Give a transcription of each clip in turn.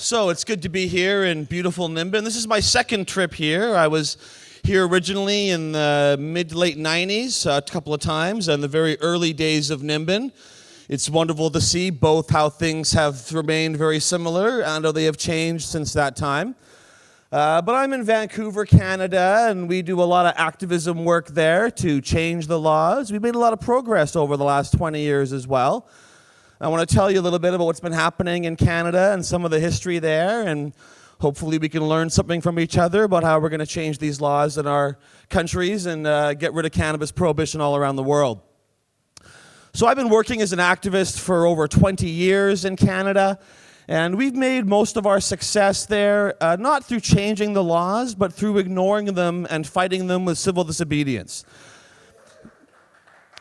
So it's good to be here in beautiful Nimbin. This is my second trip here. I was here originally in the mid-late 90s a couple of times, and the very early days of Nimbin. It's wonderful to see both how things have remained very similar and how they have changed since that time. But I'm in Vancouver, Canada, and we do a lot of activism work there to change the laws. We've made a lot of progress over the last 20 years as well. I want to tell you a little bit about what's been happening in Canada and some of the history there, and hopefully we can learn something from each other about how we're going to change these laws in our countries and get rid of cannabis prohibition all around the world. So I've been working as an activist for over 20 years in Canada, and we've made most of our success there not through changing the laws, but through ignoring them and fighting them with civil disobedience.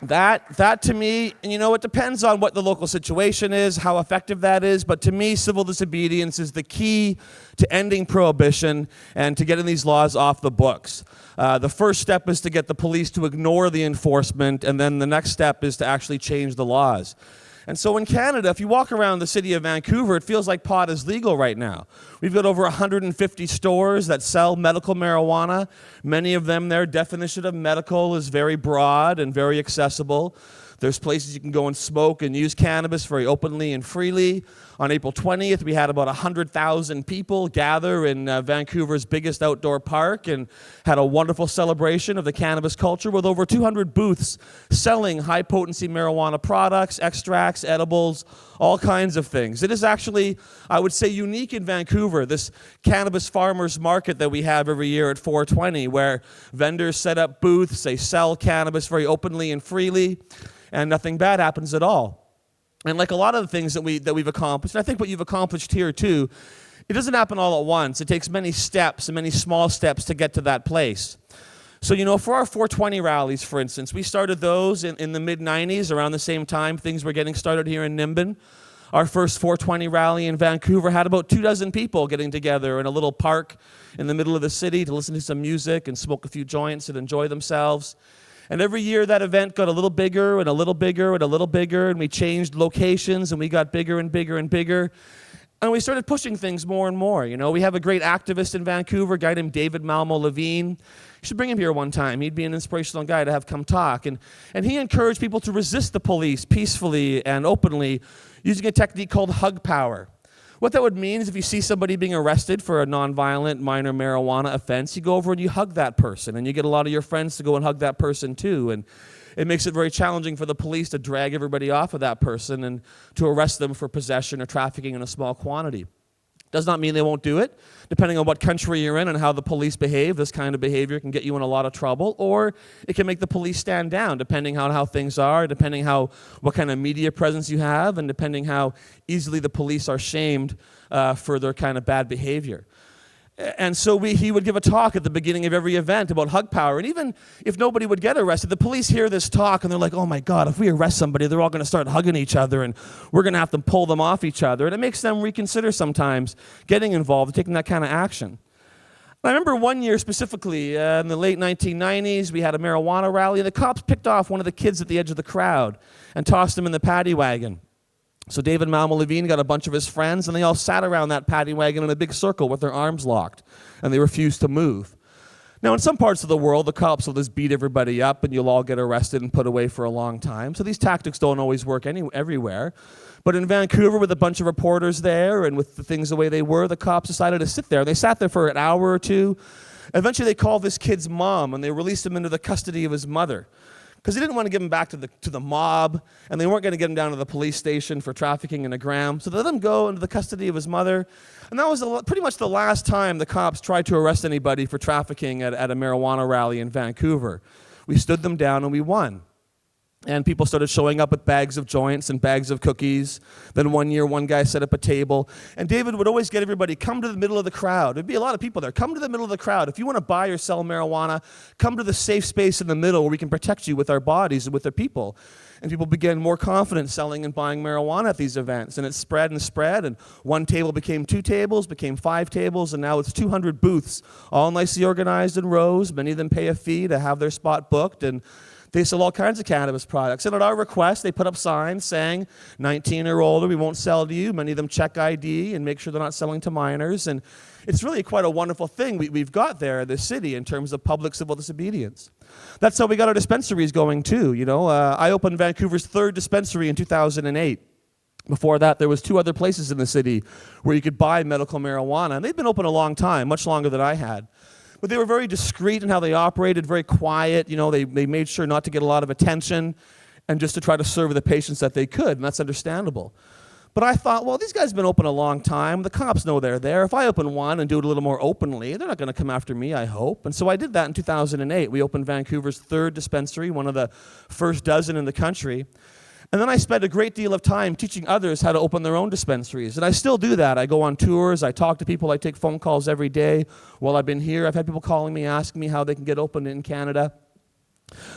That to me, and it depends on what the local situation is, how effective that is, but to me, civil disobedience is the key to ending prohibition and to getting these laws off the books. The first step is to get the police to ignore the enforcement, and then the next step is to actually change the laws. And so in Canada, if you walk around the city of Vancouver, it feels like pot is legal right now. We've got over 150 stores that sell medical marijuana. Many of them, their definition of medical is very broad and very accessible. There's places you can go and smoke and use cannabis very openly and freely. On April 20th, we had about 100,000 people gather in Vancouver's biggest outdoor park and had a wonderful celebration of the cannabis culture with over 200 booths selling high-potency marijuana products, extracts, edibles, all kinds of things. It is actually, I would say, unique in Vancouver, this cannabis farmers market that we have every year at 420, where vendors set up booths, they sell cannabis very openly and freely, and nothing bad happens at all. And like a lot of the things that we've accomplished, and I think what you've accomplished here too, it doesn't happen all at once. It takes many steps and many small steps to get to that place. So, for our 420 rallies, for instance, we started those in the mid-90s, around the same time things were getting started here in Nimbin. Our first 420 rally in Vancouver had about 24 people getting together in a little park in the middle of the city to listen to some music and smoke a few joints and enjoy themselves. And every year that event got a little bigger and a little bigger and a little bigger, and we changed locations and we got bigger and bigger and bigger. And we started pushing things more and more. We have a great activist in Vancouver, a guy named David Malmo-Levine. You should bring him here one time. He'd be an inspirational guy to have come talk. And he encouraged people to resist the police peacefully and openly using a technique called hug power. What that would mean is if you see somebody being arrested for a nonviolent minor marijuana offense, you go over and you hug that person, and you get a lot of your friends to go and hug that person too. And it makes it very challenging for the police to drag everybody off of that person and to arrest them for possession or trafficking in a small quantity. Does not mean they won't do it. Depending on what country you're in and how the police behave, this kind of behavior can get you in a lot of trouble, or it can make the police stand down, depending on how things are, depending what kind of media presence you have, and depending how easily the police are shamed for their kind of bad behavior. And so he would give a talk at the beginning of every event about hug power. And even if nobody would get arrested, the police hear this talk and they're like, oh my God, if we arrest somebody, they're all going to start hugging each other and we're going to have to pull them off each other. And it makes them reconsider sometimes getting involved and taking that kind of action. I remember one year specifically, in the late 1990s, we had a marijuana rally, and the cops picked off one of the kids at the edge of the crowd and tossed him in the paddy wagon. So David Malmo-Levine got a bunch of his friends, and they all sat around that paddy wagon in a big circle with their arms locked, and they refused to move. Now, in some parts of the world, the cops will just beat everybody up, and you'll all get arrested and put away for a long time. So these tactics don't always work everywhere. But in Vancouver, with a bunch of reporters there, and with the things the way they were, the cops decided to sit there. They sat there for an hour or two. Eventually, they called this kid's mom, and they released him into the custody of his mother, because they didn't want to give him back to the mob, and they weren't going to get him down to the police station for trafficking in a gram. So they let him go into the custody of his mother, and that was pretty much the last time the cops tried to arrest anybody for trafficking at a marijuana rally in Vancouver. We stood them down and we won. And people started showing up with bags of joints and bags of cookies. Then one year, one guy set up a table. And David would always get everybody, come to the middle of the crowd. There'd be a lot of people there. Come to the middle of the crowd. If you want to buy or sell marijuana, come to the safe space in the middle where we can protect you with our bodies and with our people. And people began more confident selling and buying marijuana at these events. And it spread and spread. And one table became 2 tables, became 5 tables. And now it's 200 booths, all nicely organized in rows. Many of them pay a fee to have their spot booked. And They sell all kinds of cannabis products. And at our request, they put up signs saying, 19 or older, we won't sell to you. Many of them check ID and make sure they're not selling to minors. And it's really quite a wonderful thing we've got there in this city in terms of public civil disobedience. That's how we got our dispensaries going too. I opened Vancouver's 3rd dispensary in 2008. Before that, there was 2 other places in the city where you could buy medical marijuana. And they'd been open a long time, much longer than I had. But they were very discreet in how they operated, very quiet. They made sure not to get a lot of attention and just to try to serve the patients that they could, and that's understandable. But I thought, well, these guys have been open a long time. The cops know they're there. If I open one and do it a little more openly, they're not going to come after me, I hope. And so I did that in 2008. We opened Vancouver's 3rd dispensary, one of the first dozen in the country. And then I spent a great deal of time teaching others how to open their own dispensaries. And I still do that. I go on tours. I talk to people. I take phone calls every day. While I've been here, I've had people calling me, asking me how they can get open in Canada.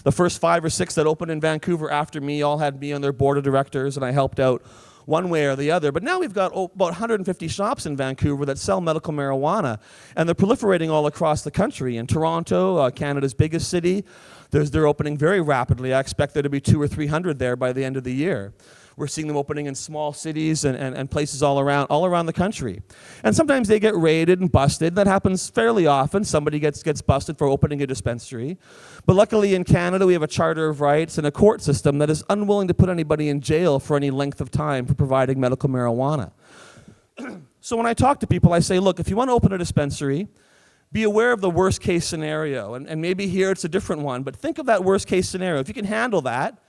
The first 5 or 6 that opened in Vancouver after me all had me on their board of directors, and I helped out one way or the other. But now we've got about 150 shops in Vancouver that sell medical marijuana, and they're proliferating all across the country. In Toronto, Canada's biggest city, they're opening very rapidly. I expect there to be 200 or 300 there by the end of the year. We're seeing them opening in small cities and places all around the country. And sometimes they get raided and busted. That happens fairly often. Somebody gets busted for opening a dispensary. But luckily in Canada, we have a charter of rights and a court system that is unwilling to put anybody in jail for any length of time for providing medical marijuana. So when I talk to people, I say, look, if you want to open a dispensary, be aware of the worst case scenario. And maybe here it's a different one, but think of that worst case scenario. If you can handle that,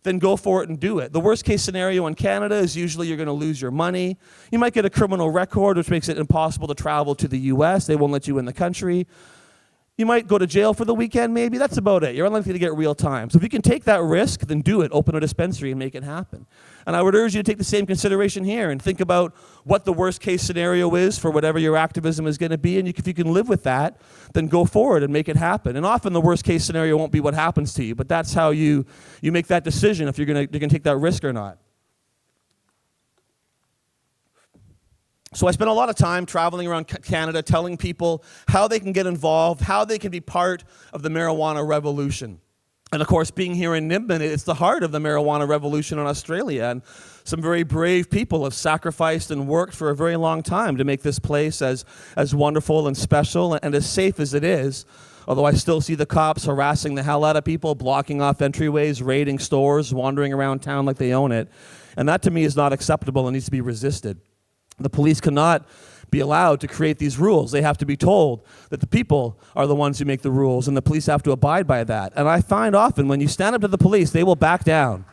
then go for it and do it. The worst case scenario in Canada is usually you're going to lose your money. You might get a criminal record, which makes it impossible to travel to the US. They won't let you in the country. You might go to jail for the weekend, maybe. That's about it. You're unlikely to get real time. So if you can take that risk, then do it. Open a dispensary and make it happen. And I would urge you to take the same consideration here and think about what the worst case scenario is for whatever your activism is going to be. And if you can live with that, then go forward and make it happen. And often the worst case scenario won't be what happens to you, but that's how you make that decision if you're going to take that risk or not. So I spent a lot of time traveling around Canada telling people how they can get involved, how they can be part of the marijuana revolution. And of course, being here in Nimbin, it's the heart of the marijuana revolution in Australia. And some very brave people have sacrificed and worked for a very long time to make this place as wonderful and special and as safe as it is. Although I still see the cops harassing the hell out of people, blocking off entryways, raiding stores, wandering around town like they own it. And that to me is not acceptable and needs to be resisted. The police cannot be allowed to create these rules. They have to be told that the people are the ones who make the rules, and the police have to abide by that. And I find often when you stand up to the police, they will back down.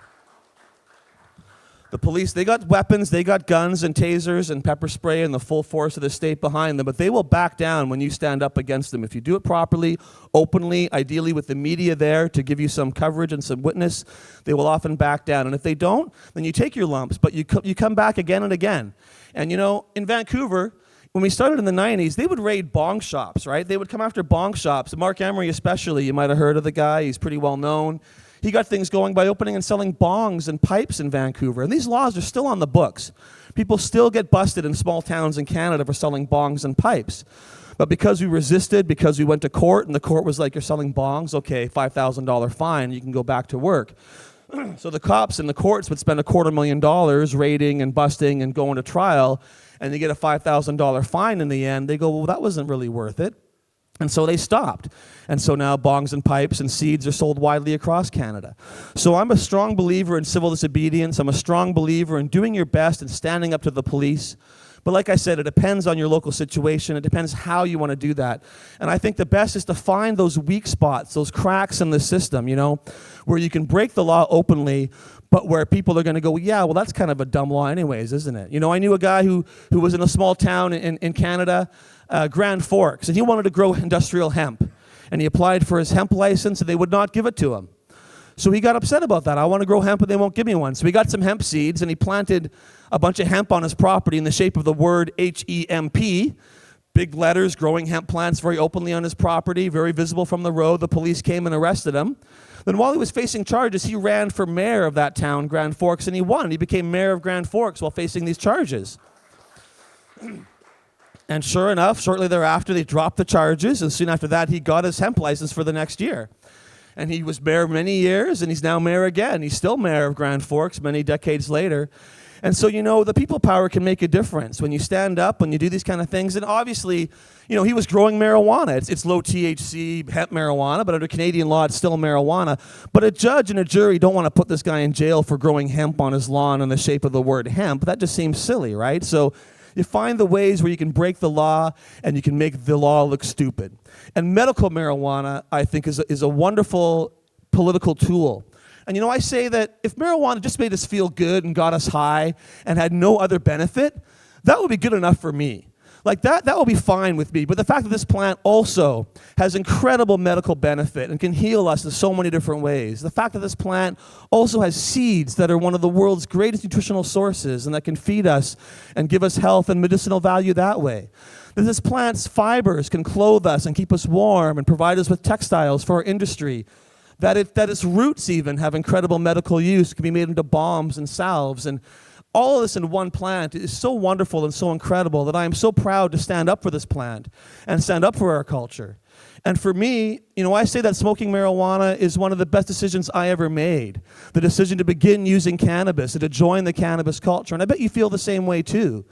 The police, they got weapons, they got guns and tasers and pepper spray and the full force of the state behind them, but they will back down when you stand up against them. If you do it properly, openly, ideally with the media there to give you some coverage and some witness, they will often back down. And if they don't, then you take your lumps, but you come back again and again. And in Vancouver, when we started in the 90s, they would raid bong shops, right? They would come after bong shops. Mark Emery especially, you might have heard of the guy, he's pretty well known. He got things going by opening and selling bongs and pipes in Vancouver. And these laws are still on the books. People still get busted in small towns in Canada for selling bongs and pipes. But because we resisted, because we went to court, and the court was like, you're selling bongs? Okay, $5,000 fine, you can go back to work. So the cops and the courts would spend $250,000 raiding and busting and going to trial, and they get a $5,000 fine in the end. They go, well, that wasn't really worth it. And so they stopped. And so now bongs and pipes and seeds are sold widely across Canada. So I'm a strong believer in civil disobedience. I'm a strong believer in doing your best and standing up to the police. But like I said, it depends on your local situation. It depends how you want to do that. And I think the best is to find those weak spots, those cracks in the system, where you can break the law openly, but where people are going to go, yeah, well, that's kind of a dumb law anyways, isn't it? I knew a guy who was in a small town in Canada, Grand Forks, and he wanted to grow industrial hemp. And he applied for his hemp license, and they would not give it to him. So he got upset about that. I want to grow hemp, but they won't give me one. So he got some hemp seeds, and he planted a bunch of hemp on his property in the shape of the word H-E-M-P, big letters, growing hemp plants very openly on his property, very visible from the road. The police came and arrested him. Then while he was facing charges, he ran for mayor of that town, Grand Forks, and he won. He became mayor of Grand Forks while facing these charges. And sure enough, shortly thereafter, they dropped the charges, and soon after that, he got his hemp license for the next year. And he was mayor many years, and he's now mayor again. He's still mayor of Grand Forks many decades later. And so, the people power can make a difference when you stand up, when you do these kind of things. And obviously, he was growing marijuana. It's low THC hemp marijuana, but under Canadian law, it's still marijuana. But a judge and a jury don't want to put this guy in jail for growing hemp on his lawn in the shape of the word hemp. That just seems silly, right? So you find the ways where you can break the law and you can make the law look stupid. And medical marijuana, I think, is a wonderful political tool. And I say that if marijuana just made us feel good and got us high and had no other benefit, that would be good enough for me. Like that will be fine with me. But the fact that this plant also has incredible medical benefit and can heal us in so many different ways. The fact that this plant also has seeds that are one of the world's greatest nutritional sources and that can feed us and give us health and medicinal value that way. That this plant's fibers can clothe us and keep us warm and provide us with textiles for our industry. That its roots even have incredible medical use, can be made into balms and salves. And all of this in one plant is so wonderful and so incredible that I am so proud to stand up for this plant and stand up for our culture. And for me, I say that smoking marijuana is one of the best decisions I ever made. The decision to begin using cannabis and to join the cannabis culture. And I bet you feel the same way too.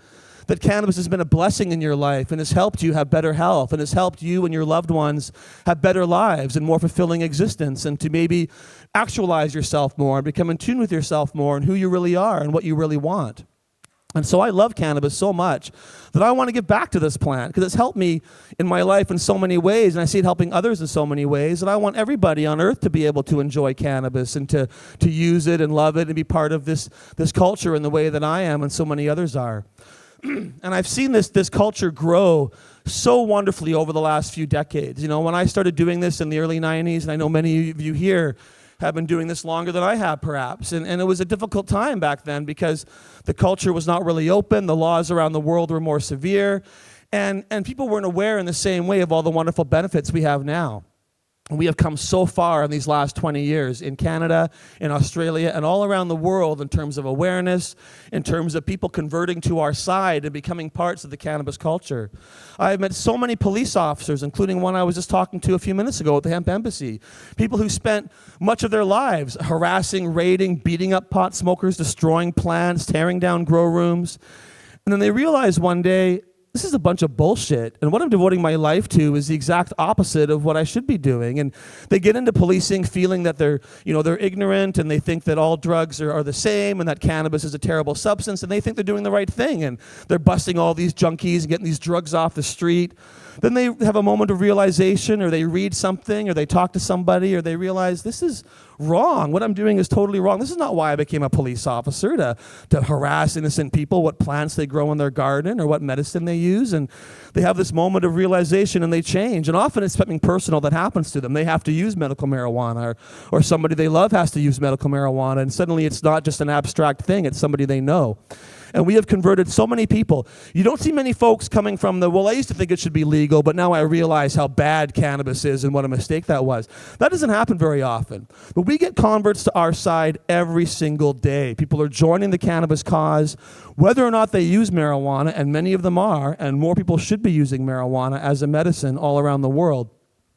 That cannabis has been a blessing in your life and has helped you have better health and has helped you and your loved ones have better lives and more fulfilling existence and to maybe actualize yourself more and become in tune with yourself more and who you really are and what you really want. And so I love cannabis so much that I want to give back to this plant because it's helped me in my life in so many ways, and I see it helping others in so many ways, and I want everybody on earth to be able to enjoy cannabis and to use it and love it and be part of this culture in the way that I am and so many others are. And I've seen this culture grow so wonderfully over the last few decades. When I started doing this in the early 90s, and I know many of you here have been doing this longer than I have perhaps, and it was a difficult time back then because the culture was not really open, the laws around the world were more severe, and people weren't aware in the same way of all the wonderful benefits we have now. We have come so far in these last 20 years in Canada, in Australia, and all around the world in terms of awareness, in terms of people converting to our side and becoming parts of the cannabis culture. I've met so many police officers, including one I was just talking to a few minutes ago at the Hemp Embassy. People who spent much of their lives harassing, raiding, beating up pot smokers, destroying plants, tearing down grow rooms. And then they realized one day, this is a bunch of bullshit, and what I'm devoting my life to is the exact opposite of what I should be doing. And they get into policing feeling that they're ignorant, and they think that all drugs are the same, and that cannabis is a terrible substance, and they think they're doing the right thing, and they're busting all these junkies and getting these drugs off the street. Then they have a moment of realization, or they read something, or they talk to somebody, or they realize this is wrong. What I'm doing is totally wrong. This is not why I became a police officer, to harass innocent people, what plants they grow in their garden, or what medicine they use. And they have this moment of realization, and they change. And often it's something personal that happens to them. They have to use medical marijuana, or somebody they love has to use medical marijuana, and suddenly it's not just an abstract thing, it's somebody they know. And we have converted so many people. You don't see many folks coming from I used to think it should be legal, but now I realize how bad cannabis is and what a mistake that was. That doesn't happen very often. But we get converts to our side every single day. People are joining the cannabis cause, whether or not they use marijuana, and many of them are, and more people should be using marijuana as a medicine all around the world.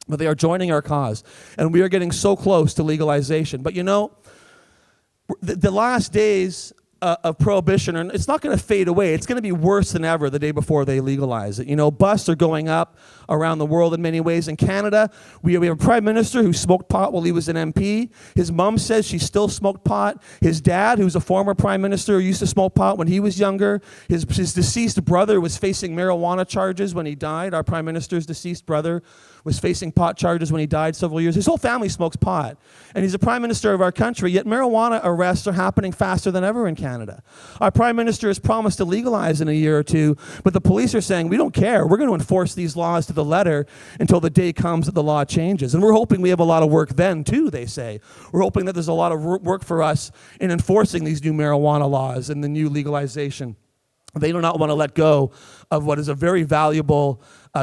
But they are joining our cause. And we are getting so close to legalization. But the last days of prohibition, and it's not going to fade away. It's going to be worse than ever the day before they legalize it. Busts are going up around the world in many ways. In Canada, we have a prime minister who smoked pot while he was an MP. His mom says she still smoked pot. His dad, who's a former prime minister, used to smoke pot when he was younger. His deceased brother was facing marijuana charges when he died. Our prime minister's deceased brother was facing pot charges when he died several years. His whole family smokes pot. And he's the prime minister of our country, yet marijuana arrests are happening faster than ever in Canada. Our prime minister has promised to legalize in a year or two, but the police are saying, we don't care. We're going to enforce these laws to the letter until the day comes that the law changes. And we're hoping we have a lot of work then, too, they say. We're hoping that there's a lot of work for us in enforcing these new marijuana laws and the new legalization. They do not want to let go of what is a very valuable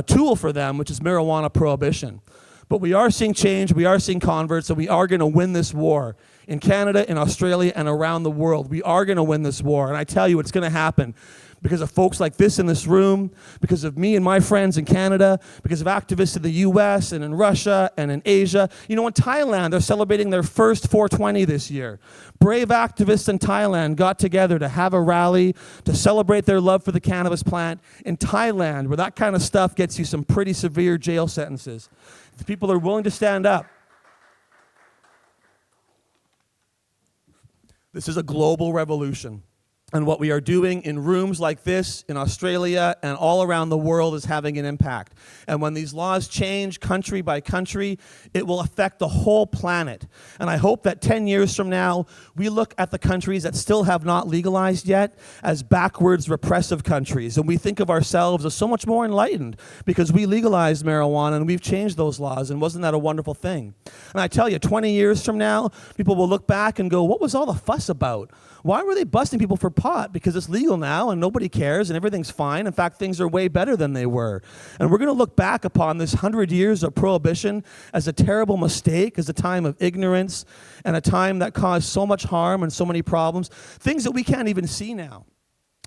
tool for them, which is marijuana prohibition. But we are seeing change, we are seeing converts, and we are going to win this war. In Canada, in Australia, and around the world, we are going to win this war. And I tell you, it's going to happen because of folks like this in this room, because of me and my friends in Canada, because of activists in the US and in Russia and in Asia. You know, in Thailand, they're celebrating their first 420 this year. Brave activists in Thailand got together to have a rally to celebrate their love for the cannabis plant in Thailand, where that kind of stuff gets you some pretty severe jail sentences. The people are willing to stand up. This is a global revolution. And what we are doing in rooms like this in Australia and all around the world is having an impact. And when these laws change country by country, it will affect the whole planet. And I hope that 10 years from now, we look at the countries that still have not legalized yet as backwards, repressive countries. And we think of ourselves as so much more enlightened because we legalized marijuana and we've changed those laws. And wasn't that a wonderful thing? And I tell you, 20 years from now, people will look back and go, what was all the fuss about? Why were they busting people for pot? Because it's legal now and nobody cares and everything's fine. In fact, things are way better than they were. And we're going to look back upon this 100 years of prohibition as a terrible mistake, as a time of ignorance, and a time that caused so much harm and so many problems, things that we can't even see now.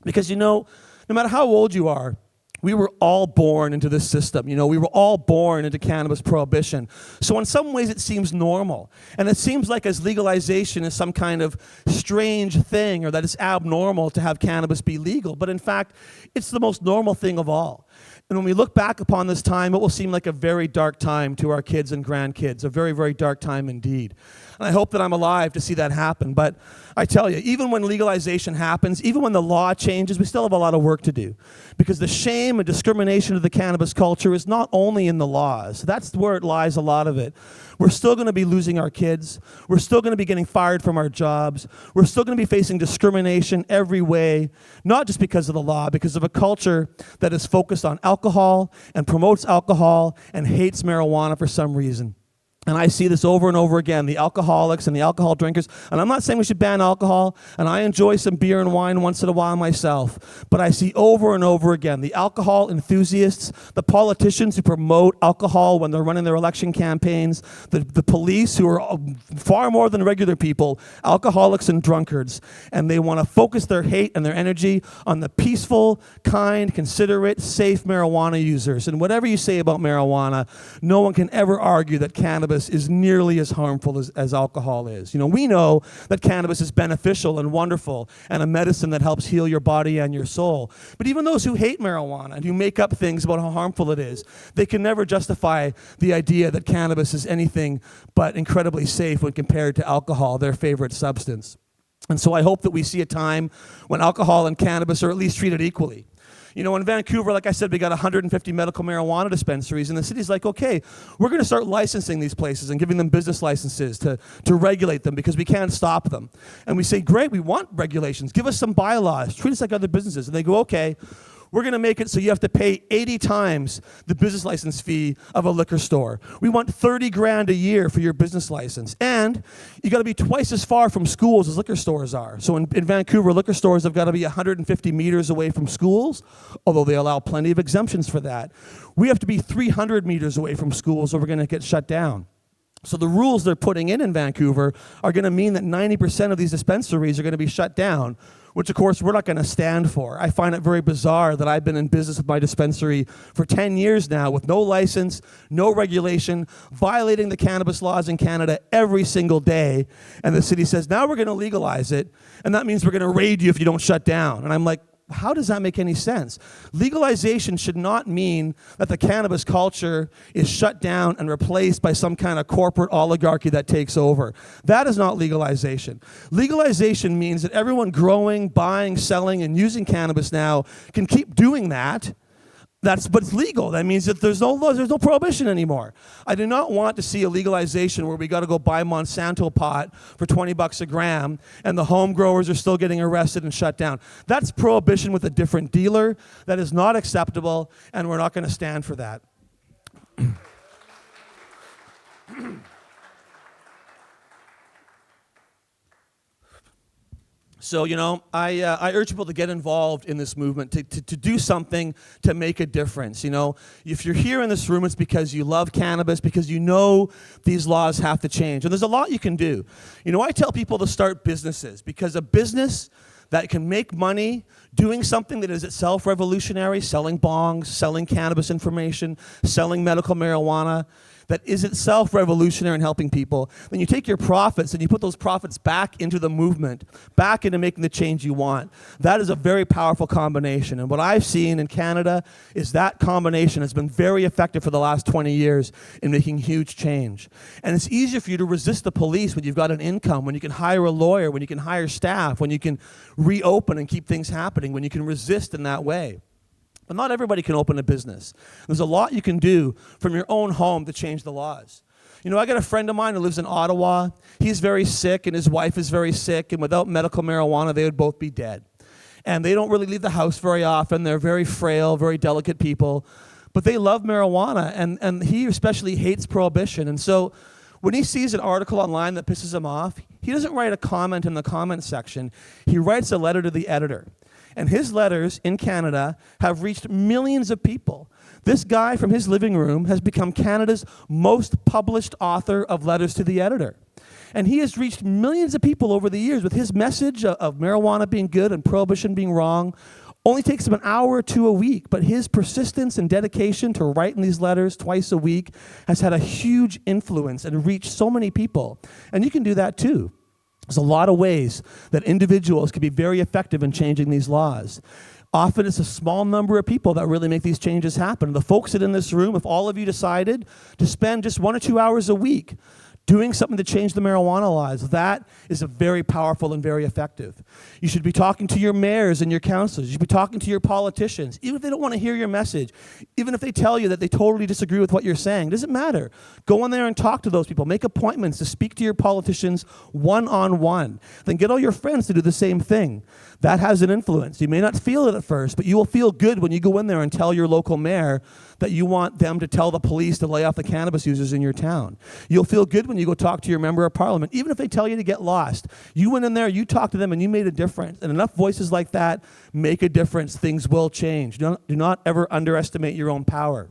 Because, you know, no matter how old you are, we were all born into this system. You know, we were all born into cannabis prohibition. So in some ways it seems normal. And it seems like as legalization is some kind of strange thing or that it's abnormal to have cannabis be legal. But in fact, it's the most normal thing of all. And when we look back upon this time, it will seem like a very dark time to our kids and grandkids, a very, very dark time indeed. And I hope that I'm alive to see that happen. But I tell you, even when legalization happens, even when the law changes, we still have a lot of work to do. Because the shame and discrimination of the cannabis culture is not only in the laws. That's where it lies, a lot of it. We're still going to be losing our kids. We're still going to be getting fired from our jobs. We're still going to be facing discrimination every way, not just because of the law, because of a culture that is focused on alcohol and promotes alcohol and hates marijuana for some reason. And I see this over and over again, the alcoholics and the alcohol drinkers. And I'm not saying we should ban alcohol, and I enjoy some beer and wine once in a while myself. But I see over and over again the alcohol enthusiasts, the politicians who promote alcohol when they're running their election campaigns, the police who are far more than regular people, alcoholics and drunkards. And they want to focus their hate and their energy on the peaceful, kind, considerate, safe marijuana users. And whatever you say about marijuana, no one can ever argue that cannabis is nearly as harmful as alcohol is. You know, we know that cannabis is beneficial and wonderful and a medicine that helps heal your body and your soul. But even those who hate marijuana and who make up things about how harmful it is, they can never justify the idea that cannabis is anything but incredibly safe when compared to alcohol, their favorite substance. And so I hope that we see a time when alcohol and cannabis are at least treated equally. You know, in Vancouver, like I said, we got 150 medical marijuana dispensaries, and the city's like, okay, we're going to start licensing these places and giving them business licenses to regulate them because we can't stop them. And we say, great, we want regulations. Give us some bylaws. Treat us like other businesses. And they go, okay, we're going to make it so you have to pay 80 times the business license fee of a liquor store. We want 30 grand a year for your business license. And you got to be twice as far from schools as liquor stores are. So in Vancouver, liquor stores have got to be 150 meters away from schools, although they allow plenty of exemptions for that. We have to be 300 meters away from schools or we're going to get shut down. So the rules they're putting in Vancouver are going to mean that 90% of these dispensaries are going to be shut down, which of course we're not going to stand for. I find it very bizarre that I've been in business with my dispensary for 10 years now with no license, no regulation, violating the cannabis laws in Canada every single day. And the city says, now we're going to legalize it, and that means we're going to raid you if you don't shut down. And I'm like, how does that make any sense? Legalization should not mean that the cannabis culture is shut down and replaced by some kind of corporate oligarchy that takes over. That is not legalization. Legalization means that everyone growing, buying, selling, and using cannabis now can keep doing that. But it's legal. That means that there's no laws, there's no prohibition anymore. I do not want to see a legalization where we got to go buy Monsanto pot for $20 a gram and the home growers are still getting arrested and shut down. That's prohibition with a different dealer. That is not acceptable, and we're not going to stand for that. So, you know, I urge people to get involved in this movement, to do something to make a difference. You know, if you're here in this room, it's because you love cannabis, because you know these laws have to change. And there's a lot you can do. You know, I tell people to start businesses because a business that can make money doing something that is itself revolutionary, selling bongs, selling cannabis information, selling medical marijuana, that is itself revolutionary in helping people, then you take your profits and you put those profits back into the movement, back into making the change you want. That is a very powerful combination. And what I've seen in Canada is that combination has been very effective for the last 20 years in making huge change. And it's easier for you to resist the police when you've got an income, when you can hire a lawyer, when you can hire staff, when you can reopen and keep things happening, when you can resist in that way. But not everybody can open a business. There's a lot you can do from your own home to change the laws. You know, I got a friend of mine who lives in Ottawa. He's very sick, and his wife is very sick, and without medical marijuana, they would both be dead. And they don't really leave the house very often. They're very frail, very delicate people. But they love marijuana, and he especially hates prohibition. And so when he sees an article online that pisses him off, he doesn't write a comment in the comment section. He writes a letter to the editor. And his letters in Canada have reached millions of people. This guy from his living room has become Canada's most published author of letters to the editor. And he has reached millions of people over the years with his message of marijuana being good and prohibition being wrong. Only takes him an hour or two a week, but his persistence and dedication to writing these letters twice a week has had a huge influence and reached so many people. And you can do that too. There's a lot of ways that individuals can be very effective in changing these laws. Often it's a small number of people that really make these changes happen. The folks that in this room, if all of you decided to spend just 1 or 2 hours a week doing something to change the marijuana laws, that is a very powerful and very effective. You should be talking to your mayors and your councils. You should be talking to your politicians, even if they don't want to hear your message, even if they tell you that they totally disagree with what you're saying. It doesn't matter. Go in there and talk to those people. Make appointments to speak to your politicians one-on-one. Then get all your friends to do the same thing. That has an influence. You may not feel it at first, but you will feel good when you go in there and tell your local mayor that you want them to tell the police to lay off the cannabis users in your town. You'll feel good when you go talk to your member of parliament, even if they tell you to get lost. You went in there, you talked to them, and you made a difference. And enough voices like that make a difference. Things will change. Do not ever underestimate your own power.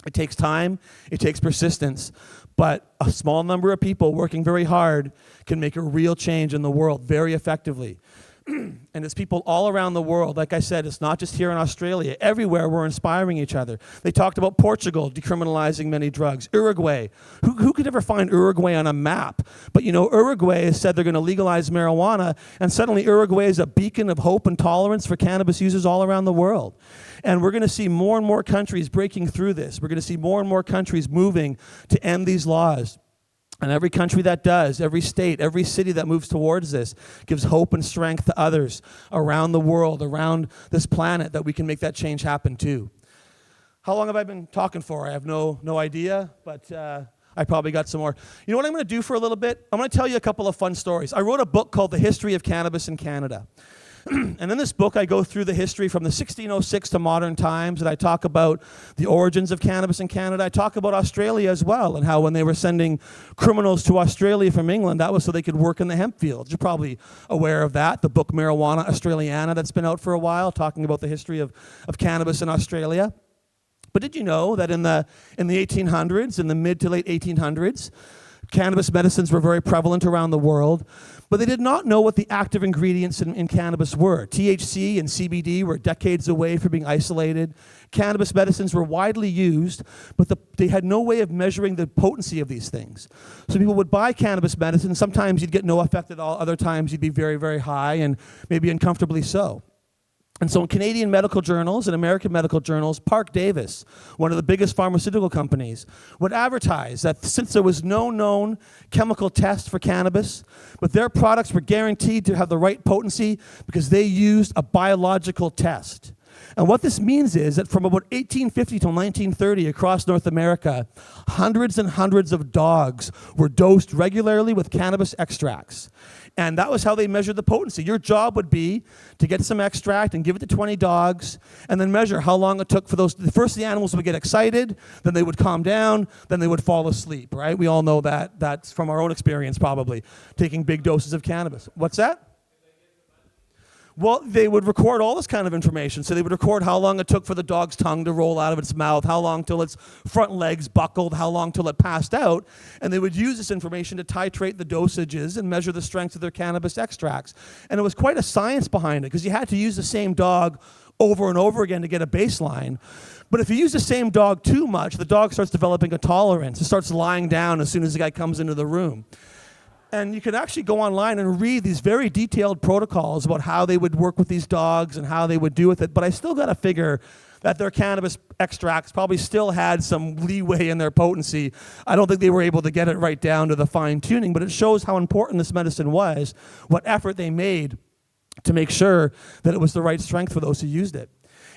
It takes time, it takes persistence, but a small number of people working very hard can make a real change in the world very effectively. And it's people all around the world. Like I said, it's not just here in Australia. Everywhere we're inspiring each other. They talked about Portugal decriminalizing many drugs. Uruguay. Who could ever find Uruguay on a map? But you know, Uruguay has said they're going to legalize marijuana, and suddenly Uruguay is a beacon of hope and tolerance for cannabis users all around the world. And we're going to see more and more countries breaking through this. We're going to see more and more countries moving to end these laws. And every country that does, every state, every city that moves towards this gives hope and strength to others around the world, around this planet, that we can make that change happen too. How long have I been talking for? I have no idea, but I probably got some more. You know what I'm going to do for a little bit? I'm going to tell you a couple of fun stories. I wrote a book called The History of Cannabis in Canada. And in this book, I go through the history from the 1606 to modern times, and I talk about the origins of cannabis in Canada. I talk about Australia as well, and how when they were sending criminals to Australia from England, that was so they could work in the hemp fields. You're probably aware of that, the book Marijuana Australiana that's been out for a while, talking about the history of cannabis in Australia. But did you know that in the 1800s, in the mid to late 1800s, cannabis medicines were very prevalent around the world, but they did not know what the active ingredients in cannabis were. THC and CBD were decades away from being isolated. Cannabis medicines were widely used, but they had no way of measuring the potency of these things. So people would buy cannabis medicine. Sometimes you'd get no effect at all. Other times you'd be very, very high, and maybe uncomfortably so. And so in Canadian medical journals and American medical journals, Parke-Davis, one of the biggest pharmaceutical companies, would advertise that since there was no known chemical test for cannabis, but their products were guaranteed to have the right potency because they used a biological test. And what this means is that from about 1850 till 1930 across North America, hundreds and hundreds of dogs were dosed regularly with cannabis extracts. And that was how they measured the potency. Your job would be to get some extract and give it to 20 dogs, and then measure how long it took for those. First, the animals would get excited, then they would calm down, then they would fall asleep, right? We all know that. That's from our own experience, probably, taking big doses of cannabis. What's that? Well, they would record all this kind of information. So they would record how long it took for the dog's tongue to roll out of its mouth, how long till its front legs buckled, how long till it passed out. And they would use this information to titrate the dosages and measure the strength of their cannabis extracts. And it was quite a science behind it, because you had to use the same dog over and over again to get a baseline. But if you use the same dog too much, the dog starts developing a tolerance. It starts lying down as soon as the guy comes into the room. And you could actually go online and read these very detailed protocols about how they would work with these dogs and how they would do with it. But I still got to figure that their cannabis extracts probably still had some leeway in their potency. I don't think they were able to get it right down to the fine tuning, but it shows how important this medicine was, what effort they made to make sure that it was the right strength for those who used it.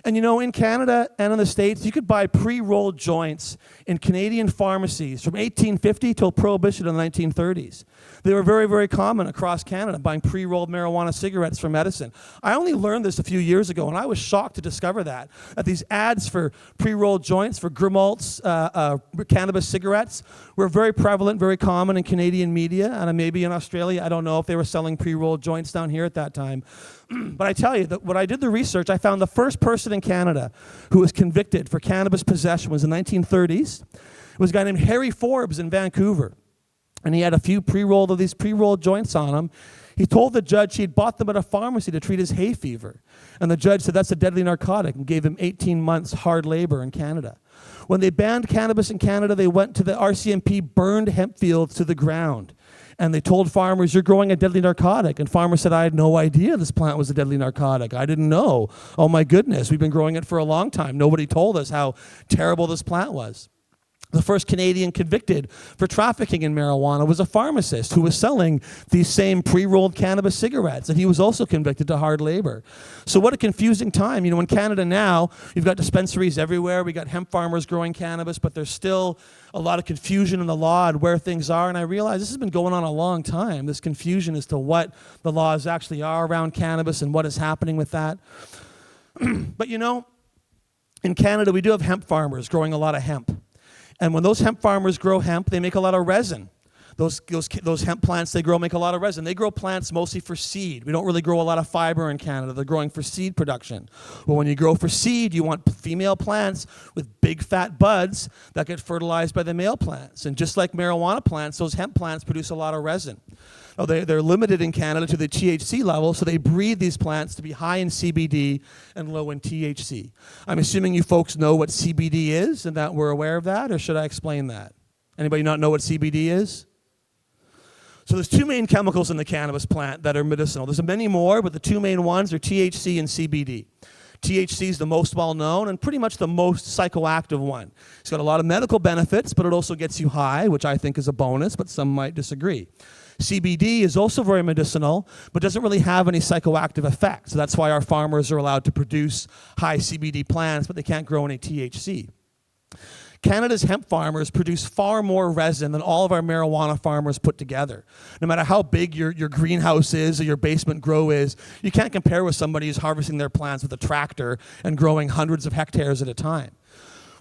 And in Canada and in the States, you could buy pre-rolled joints in Canadian pharmacies from 1850 till Prohibition in the 1930s. They were very, very common across Canada, buying pre-rolled marijuana cigarettes for medicine. I only learned this a few years ago, and I was shocked to discover that these ads for pre-rolled joints, for Grimalt's cannabis cigarettes, were very prevalent, very common in Canadian media, and maybe in Australia. I don't know if they were selling pre-rolled joints down here at that time. But I tell you, that when I did the research, I found the first person in Canada who was convicted for cannabis possession was in the 1930s. It was a guy named Harry Forbes in Vancouver. And he had a few pre-rolled joints on him. He told the judge he'd bought them at a pharmacy to treat his hay fever. And the judge said that's a deadly narcotic and gave him 18 months hard labor in Canada. When they banned cannabis in Canada, they went to the RCMP, burned hemp fields to the ground. And they told farmers, you're growing a deadly narcotic. And farmers said, I had no idea this plant was a deadly narcotic. I didn't know. Oh my goodness, we've been growing it for a long time. Nobody told us how terrible this plant was. The first Canadian convicted for trafficking in marijuana was a pharmacist who was selling these same pre-rolled cannabis cigarettes, and he was also convicted to hard labor. So what a confusing time. In Canada now, you've got dispensaries everywhere. We got hemp farmers growing cannabis, but there's still a lot of confusion in the law and where things are, and I realize this has been going on a long time, this confusion as to what the laws actually are around cannabis and what is happening with that. But in Canada, we do have hemp farmers growing a lot of hemp. And when those hemp farmers grow hemp, they make a lot of resin. Those hemp plants they grow make a lot of resin. They grow plants mostly for seed. We don't really grow a lot of fiber in Canada. They're growing for seed production. Well, when you grow for seed, you want female plants with big fat buds that get fertilized by the male plants. And just like marijuana plants, those hemp plants produce a lot of resin. Oh, they're limited in Canada to the THC level, so they breed these plants to be high in CBD and low in THC. I'm assuming you folks know what CBD is and that we're aware of that, or should I explain that? Anybody not know what CBD is? So there's two main chemicals in the cannabis plant that are medicinal. There's many more, but the two main ones are THC and CBD. THC is the most well-known and pretty much the most psychoactive one. It's got a lot of medical benefits, but it also gets you high, which I think is a bonus, but some might disagree. CBD is also very medicinal, but doesn't really have any psychoactive effects. So that's why our farmers are allowed to produce high CBD plants, but they can't grow any THC. Canada's hemp farmers produce far more resin than all of our marijuana farmers put together. No matter how big your greenhouse is or your basement grow is, you can't compare with somebody who's harvesting their plants with a tractor and growing hundreds of hectares at a time.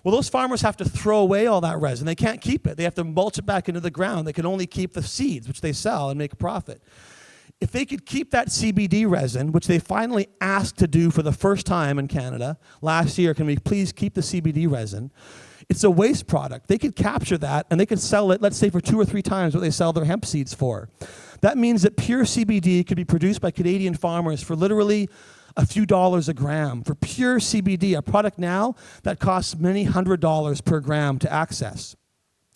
Well, those farmers have to throw away all that resin. They can't keep it. They have to mulch it back into the ground. They can only keep the seeds, which they sell and make a profit. If they could keep that CBD resin, which they finally asked to do for the first time in Canada last year, can we please keep the CBD resin? It's a waste product. They could capture that and they could sell it, let's say, for 2 or 3 times what they sell their hemp seeds for. That means that pure CBD could be produced by Canadian farmers for literally a few dollars a gram. For pure CBD, a product now that costs many $100s per gram to access.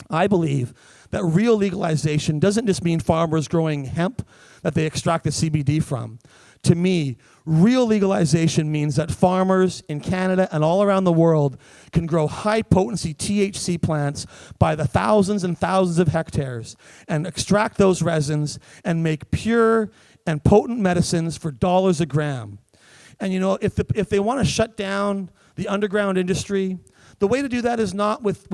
I believe that real legalization doesn't just mean farmers growing hemp that they extract the CBD from. To me, real legalization means that farmers in Canada and all around the world can grow high-potency THC plants by the thousands and thousands of hectares and extract those resins and make pure and potent medicines for dollars a gram. And if they want to shut down the underground industry, the way to do that is not with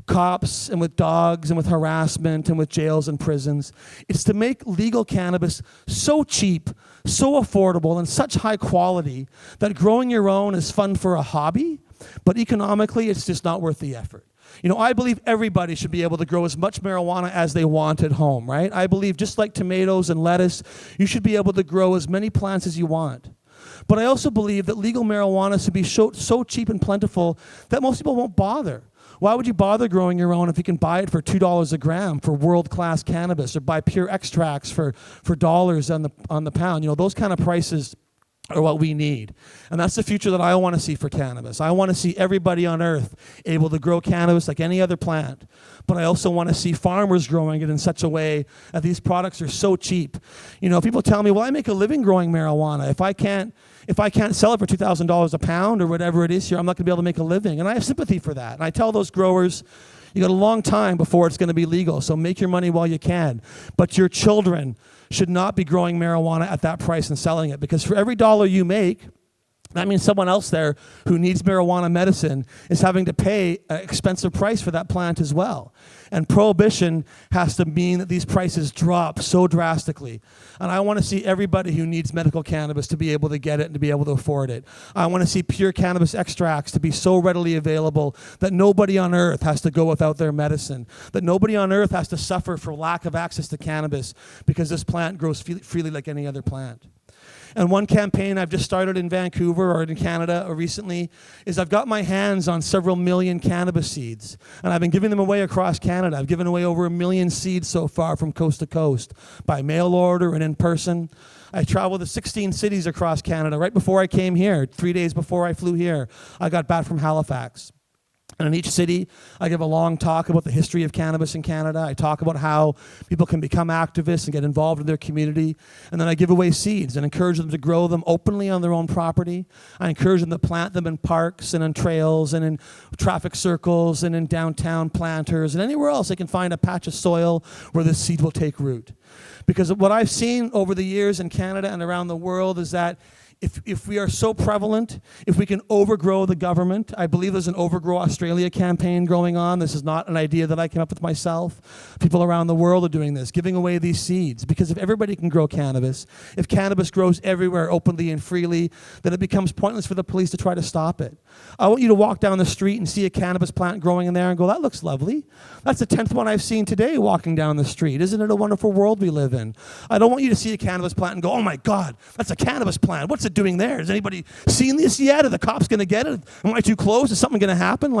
cops and with dogs and with harassment and with jails and prisons. It's to make legal cannabis so cheap, so affordable, and such high quality that growing your own is fun for a hobby, but economically it's just not worth the effort. I believe everybody should be able to grow as much marijuana as they want at home, right? I believe just like tomatoes and lettuce, you should be able to grow as many plants as you want. But I also believe that legal marijuana should be so cheap and plentiful that most people won't bother. Why would you bother growing your own if you can buy it for $2 a gram for world-class cannabis, or buy pure extracts for dollars on the pound? Those kind of prices are what we need. And that's the future that I want to see for cannabis. I want to see everybody on earth able to grow cannabis like any other plant. But I also want to see farmers growing it in such a way that these products are so cheap. People tell me, well, I make a living growing marijuana. If I can't sell it for $2,000 a pound or whatever it is here, I'm not going to be able to make a living. And I have sympathy for that. And I tell those growers, you got a long time before it's going to be legal, so make your money while you can. But your children should not be growing marijuana at that price and selling it, because for every dollar you make, that means someone else there who needs marijuana medicine is having to pay an expensive price for that plant as well. And prohibition has to mean that these prices drop so drastically. And I want to see everybody who needs medical cannabis to be able to get it and to be able to afford it. I want to see pure cannabis extracts to be so readily available that nobody on earth has to go without their medicine, that nobody on earth has to suffer for lack of access to cannabis because this plant grows freely like any other plant. And one campaign I've just started in Vancouver or in Canada or recently is I've got my hands on several million cannabis seeds. And I've been giving them away across Canada. I've given away over 1 million seeds so far from coast to coast by mail order and in person. I traveled to 16 cities across Canada. Right before I came here, 3 days before I flew here, I got back from Halifax. And in each city, I give a long talk about the history of cannabis in Canada. I talk about how people can become activists and get involved in their community. And then I give away seeds and encourage them to grow them openly on their own property. I encourage them to plant them in parks and on trails and in traffic circles and in downtown planters and anywhere else they can find a patch of soil where this seed will take root. Because what I've seen over the years in Canada and around the world is that if we are so prevalent, if we can overgrow the government, I believe there's an OverGrow Australia campaign going on. This is not an idea that I came up with myself. People around the world are doing this, giving away these seeds. Because if everybody can grow cannabis, if cannabis grows everywhere openly and freely, then it becomes pointless for the police to try to stop it. I want you to walk down the street and see a cannabis plant growing in there and go, that looks lovely. That's the 10th one I've seen today walking down the street. Isn't it a wonderful world we live in? I don't want you to see a cannabis plant and go, oh my God, that's a cannabis plant. What's it doing there? Has anybody seen this yet? Are the cops going to get it? Am I too close? Is something going to happen?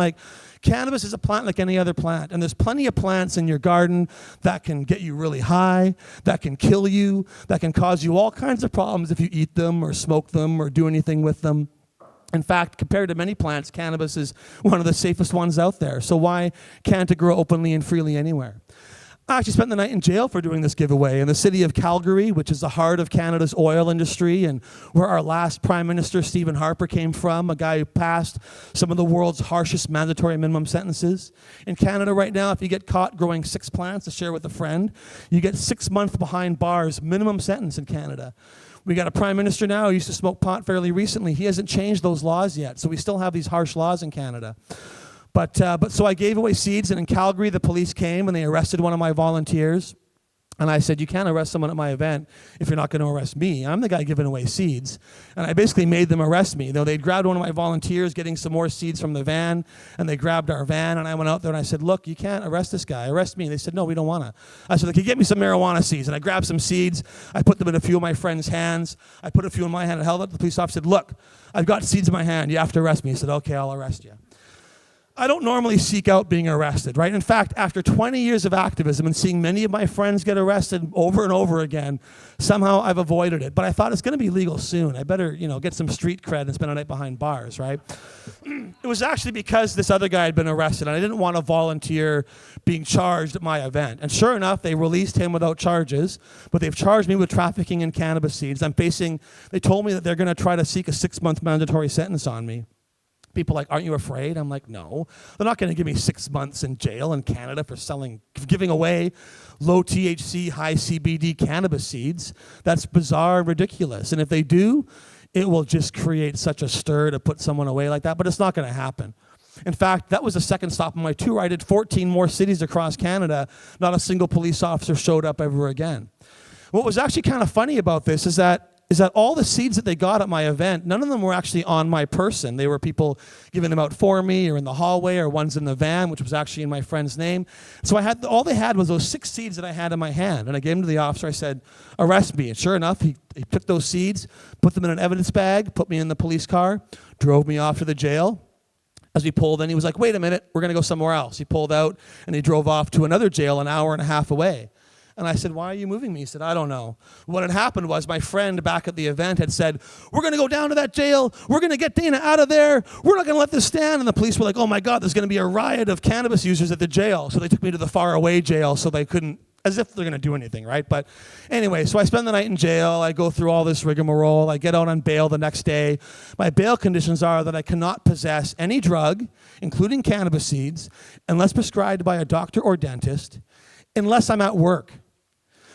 Cannabis is a plant like any other plant, and there's plenty of plants in your garden that can get you really high, that can kill you, that can cause you all kinds of problems if you eat them or smoke them or do anything with them. In fact, compared to many plants, cannabis is one of the safest ones out there. So why can't it grow openly and freely anywhere? I actually spent the night in jail for doing this giveaway in the city of Calgary, which is the heart of Canada's oil industry and where our last Prime Minister, Stephen Harper, came from, a guy who passed some of the world's harshest mandatory minimum sentences. In Canada right now, if you get caught growing 6 plants to share with a friend, you get 6 months behind bars, minimum sentence in Canada. We got a prime minister now who used to smoke pot fairly recently. He hasn't changed those laws yet, so we still have these harsh laws in Canada. But so I gave away seeds, and in Calgary, the police came and they arrested one of my volunteers. And I said, you can't arrest someone at my event if you're not going to arrest me. I'm the guy giving away seeds. And I basically made them arrest me. They'd grabbed one of my volunteers getting some more seeds from the van, and they grabbed our van, and I went out there and I said, look, you can't arrest this guy. Arrest me. And they said, no, we don't want to. I said, can you get me some marijuana seeds? And I grabbed some seeds. I put them in a few of my friends' hands. I put a few in my hand and held it. The police officer said, look, I've got seeds in my hand. You have to arrest me. He said, okay, I'll arrest you. I don't normally seek out being arrested, right? In fact, after 20 years of activism and seeing many of my friends get arrested over and over again, somehow I've avoided it. But I thought it's going to be legal soon. I better, get some street cred and spend a night behind bars, right? It was actually because this other guy had been arrested, and I didn't want to volunteer being charged at my event. And sure enough, they released him without charges, but they've charged me with trafficking in cannabis seeds. They told me that they're going to try to seek a 6-month mandatory sentence on me. People are like, aren't you afraid? I'm like, no. They're not going to give me 6 months in jail in Canada for giving away low THC, high CBD cannabis seeds. That's bizarre and ridiculous. And if they do, it will just create such a stir to put someone away like that, but it's not going to happen. In fact, that was the second stop on my tour. I did 14 more cities across Canada. Not a single police officer showed up ever again. What was actually kind of funny about this is that all the seeds that they got at my event, none of them were actually on my person. They were people giving them out for me or in the hallway or ones in the van, which was actually in my friend's name. So all they had was those 6 seeds that I had in my hand. And I gave them to the officer. I said, arrest me. And sure enough, he took those seeds, put them in an evidence bag, put me in the police car, drove me off to the jail. As we pulled in, he was like, wait a minute, we're going to go somewhere else. He pulled out and he drove off to another jail an hour and a half away. And I said, why are you moving me? He said, I don't know. What had happened was my friend back at the event had said, we're going to go down to that jail. We're going to get Dana out of there. We're not going to let this stand. And the police were like, oh my God, there's going to be a riot of cannabis users at the jail. So they took me to the far away jail so they couldn't, as if they're going to do anything, right? But anyway, so I spend the night in jail. I go through all this rigmarole. I get out on bail the next day. My bail conditions are that I cannot possess any drug, including cannabis seeds, unless prescribed by a doctor or dentist, unless I'm at work.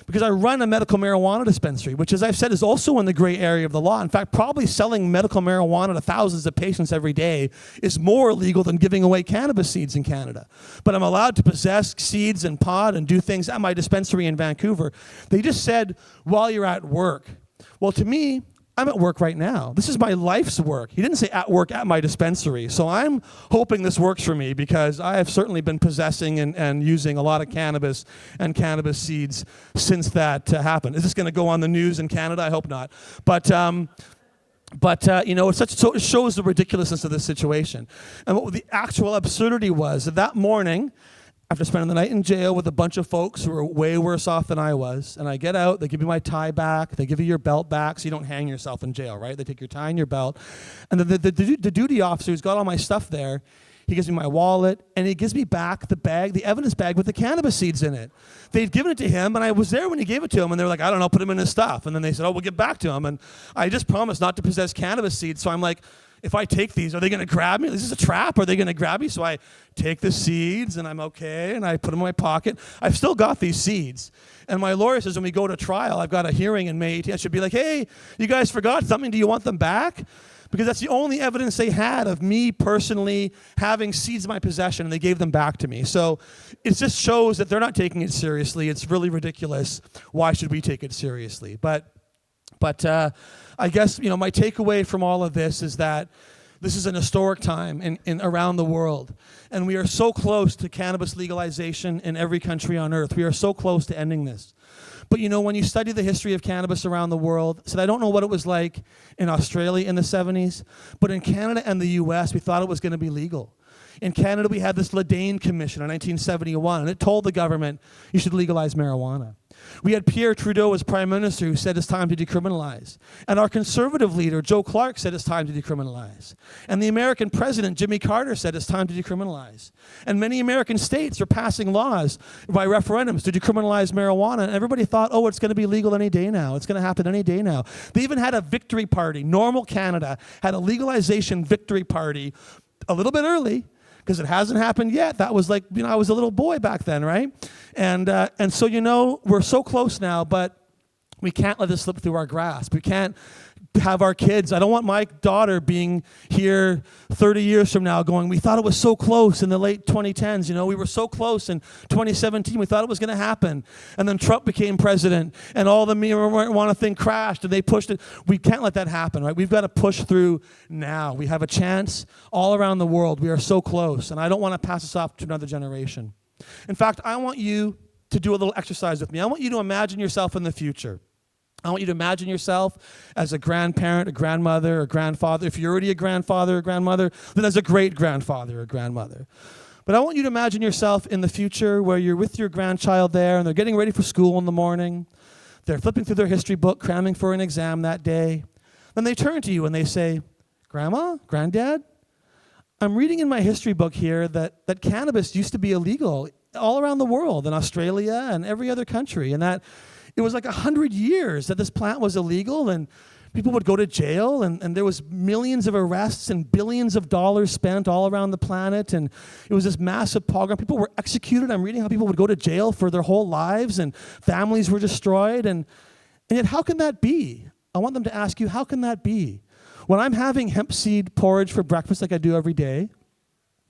Because I run a medical marijuana dispensary, which, as I've said, is also in the gray area of the law. In fact, probably selling medical marijuana to thousands of patients every day is more illegal than giving away cannabis seeds in Canada. But I'm allowed to possess seeds and pod and do things at my dispensary in Vancouver. They just said, while you're at work. Well, to me, I'm at work right now. This is my life's work. He didn't say at work at my dispensary. So I'm hoping this works for me because I have certainly been possessing and using a lot of cannabis and cannabis seeds since that happened. Is this going to go on the news in Canada? I hope not. But you know, it shows the ridiculousness of this situation. And what the actual absurdity was that morning, after spending the night in jail with a bunch of folks who were way worse off than I was, and I get out, they give me my tie back, they give you your belt back so you don't hang yourself in jail, right? They take your tie and your belt. And the duty officer who's got all my stuff there, he gives me my wallet, and he gives me back the bag, the evidence bag with the cannabis seeds in it. They'd given it to him, and I was there when he gave it to him, and they were like, I don't know, put him in his stuff. And then they said, oh, we'll get back to him. And I just promised not to possess cannabis seeds, so I'm like, if I take these, are they going to grab me? Is this a trap? Are they going to grab me? So I take the seeds, and I'm okay, and I put them in my pocket. I've still got these seeds. And my lawyer says when we go to trial, I've got a hearing in May 18th. I should be like, hey, you guys forgot something. Do you want them back? Because that's the only evidence they had of me personally having seeds in my possession, and they gave them back to me. So it just shows that they're not taking it seriously. It's really ridiculous. Why should we take it seriously? But I guess, you know, my takeaway from all of this is that this is an historic time in around the world. And we are so close to cannabis legalization in every country on earth. We are so close to ending this. But, you know, when you study the history of cannabis around the world, so I don't know what it was like in Australia in the 70s, but in Canada and the US, we thought it was going to be legal. In Canada, we had this Ledane Commission in 1971, and it told the government, you should legalize marijuana. We had Pierre Trudeau as Prime Minister who said it's time to decriminalize. And our conservative leader, Joe Clark, said it's time to decriminalize. And the American president, Jimmy Carter, said it's time to decriminalize. And many American states are passing laws by referendums to decriminalize marijuana. And everybody thought, oh, it's going to be legal any day now. It's going to happen any day now. They even had a victory party. Normal Canada had a legalization victory party a little bit early, because it hasn't happened yet. That was like, you know, I was a little boy back then, right? And so, you know, we're so close now, but we can't let this slip through our grasp. We can't have our kids. I don't want my daughter being here 30 years from now going, we thought it was so close in the late 2010s. You know, we were so close in 2017. We thought it was going to happen. And then Trump became president, and all the marijuana thing crashed, and they pushed it. We can't let that happen, right? We've got to push through now. We have a chance all around the world. We are so close, and I don't want to pass this off to another generation. In fact, I want you to do a little exercise with me. I want you to imagine yourself in the future. I want you to imagine yourself as a grandparent, a grandmother, a grandfather. If you're already a grandfather or grandmother, then as a great-grandfather or grandmother. But I want you to imagine yourself in the future where you're with your grandchild there, and they're getting ready for school in the morning. They're flipping through their history book, cramming for an exam that day. Then they turn to you and they say, Grandma, Granddad, I'm reading in my history book here that cannabis used to be illegal all around the world, in Australia and every other country, and that it was like 100 years that this plant was illegal, and people would go to jail, and there was millions of arrests and billions of dollars spent all around the planet, and it was this massive pogrom. People were executed. I'm reading how people would go to jail for their whole lives, and families were destroyed, and yet how can that be? I want them to ask you, how can that be? When I'm having hemp seed porridge for breakfast like I do every day,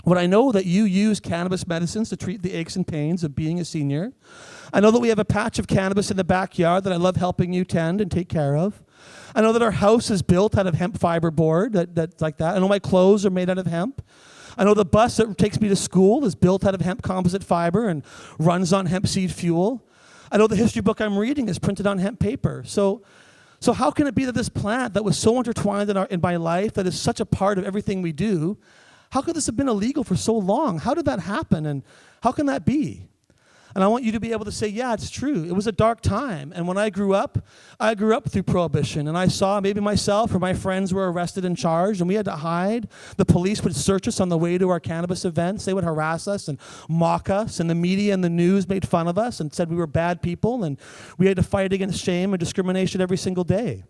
when I know that you use cannabis medicines to treat the aches and pains of being a senior, I know that we have a patch of cannabis in the backyard that I love helping you tend and take care of. I know that our house is built out of hemp fiber board, that's like that. I know my clothes are made out of hemp. I know the bus that takes me to school is built out of hemp composite fiber and runs on hemp seed fuel. I know the history book I'm reading is printed on hemp paper. So how can it be that this plant that was so intertwined in my life, that is such a part of everything we do, how could this have been illegal for so long? How did that happen, and how can that be? And I want you to be able to say, yeah, it's true. It was a dark time. And when I grew up through Prohibition. And I saw maybe myself or my friends were arrested and charged, and we had to hide. The police would search us on the way to our cannabis events. They would harass us and mock us. And the media and the news made fun of us and said we were bad people. And we had to fight against shame and discrimination every single day.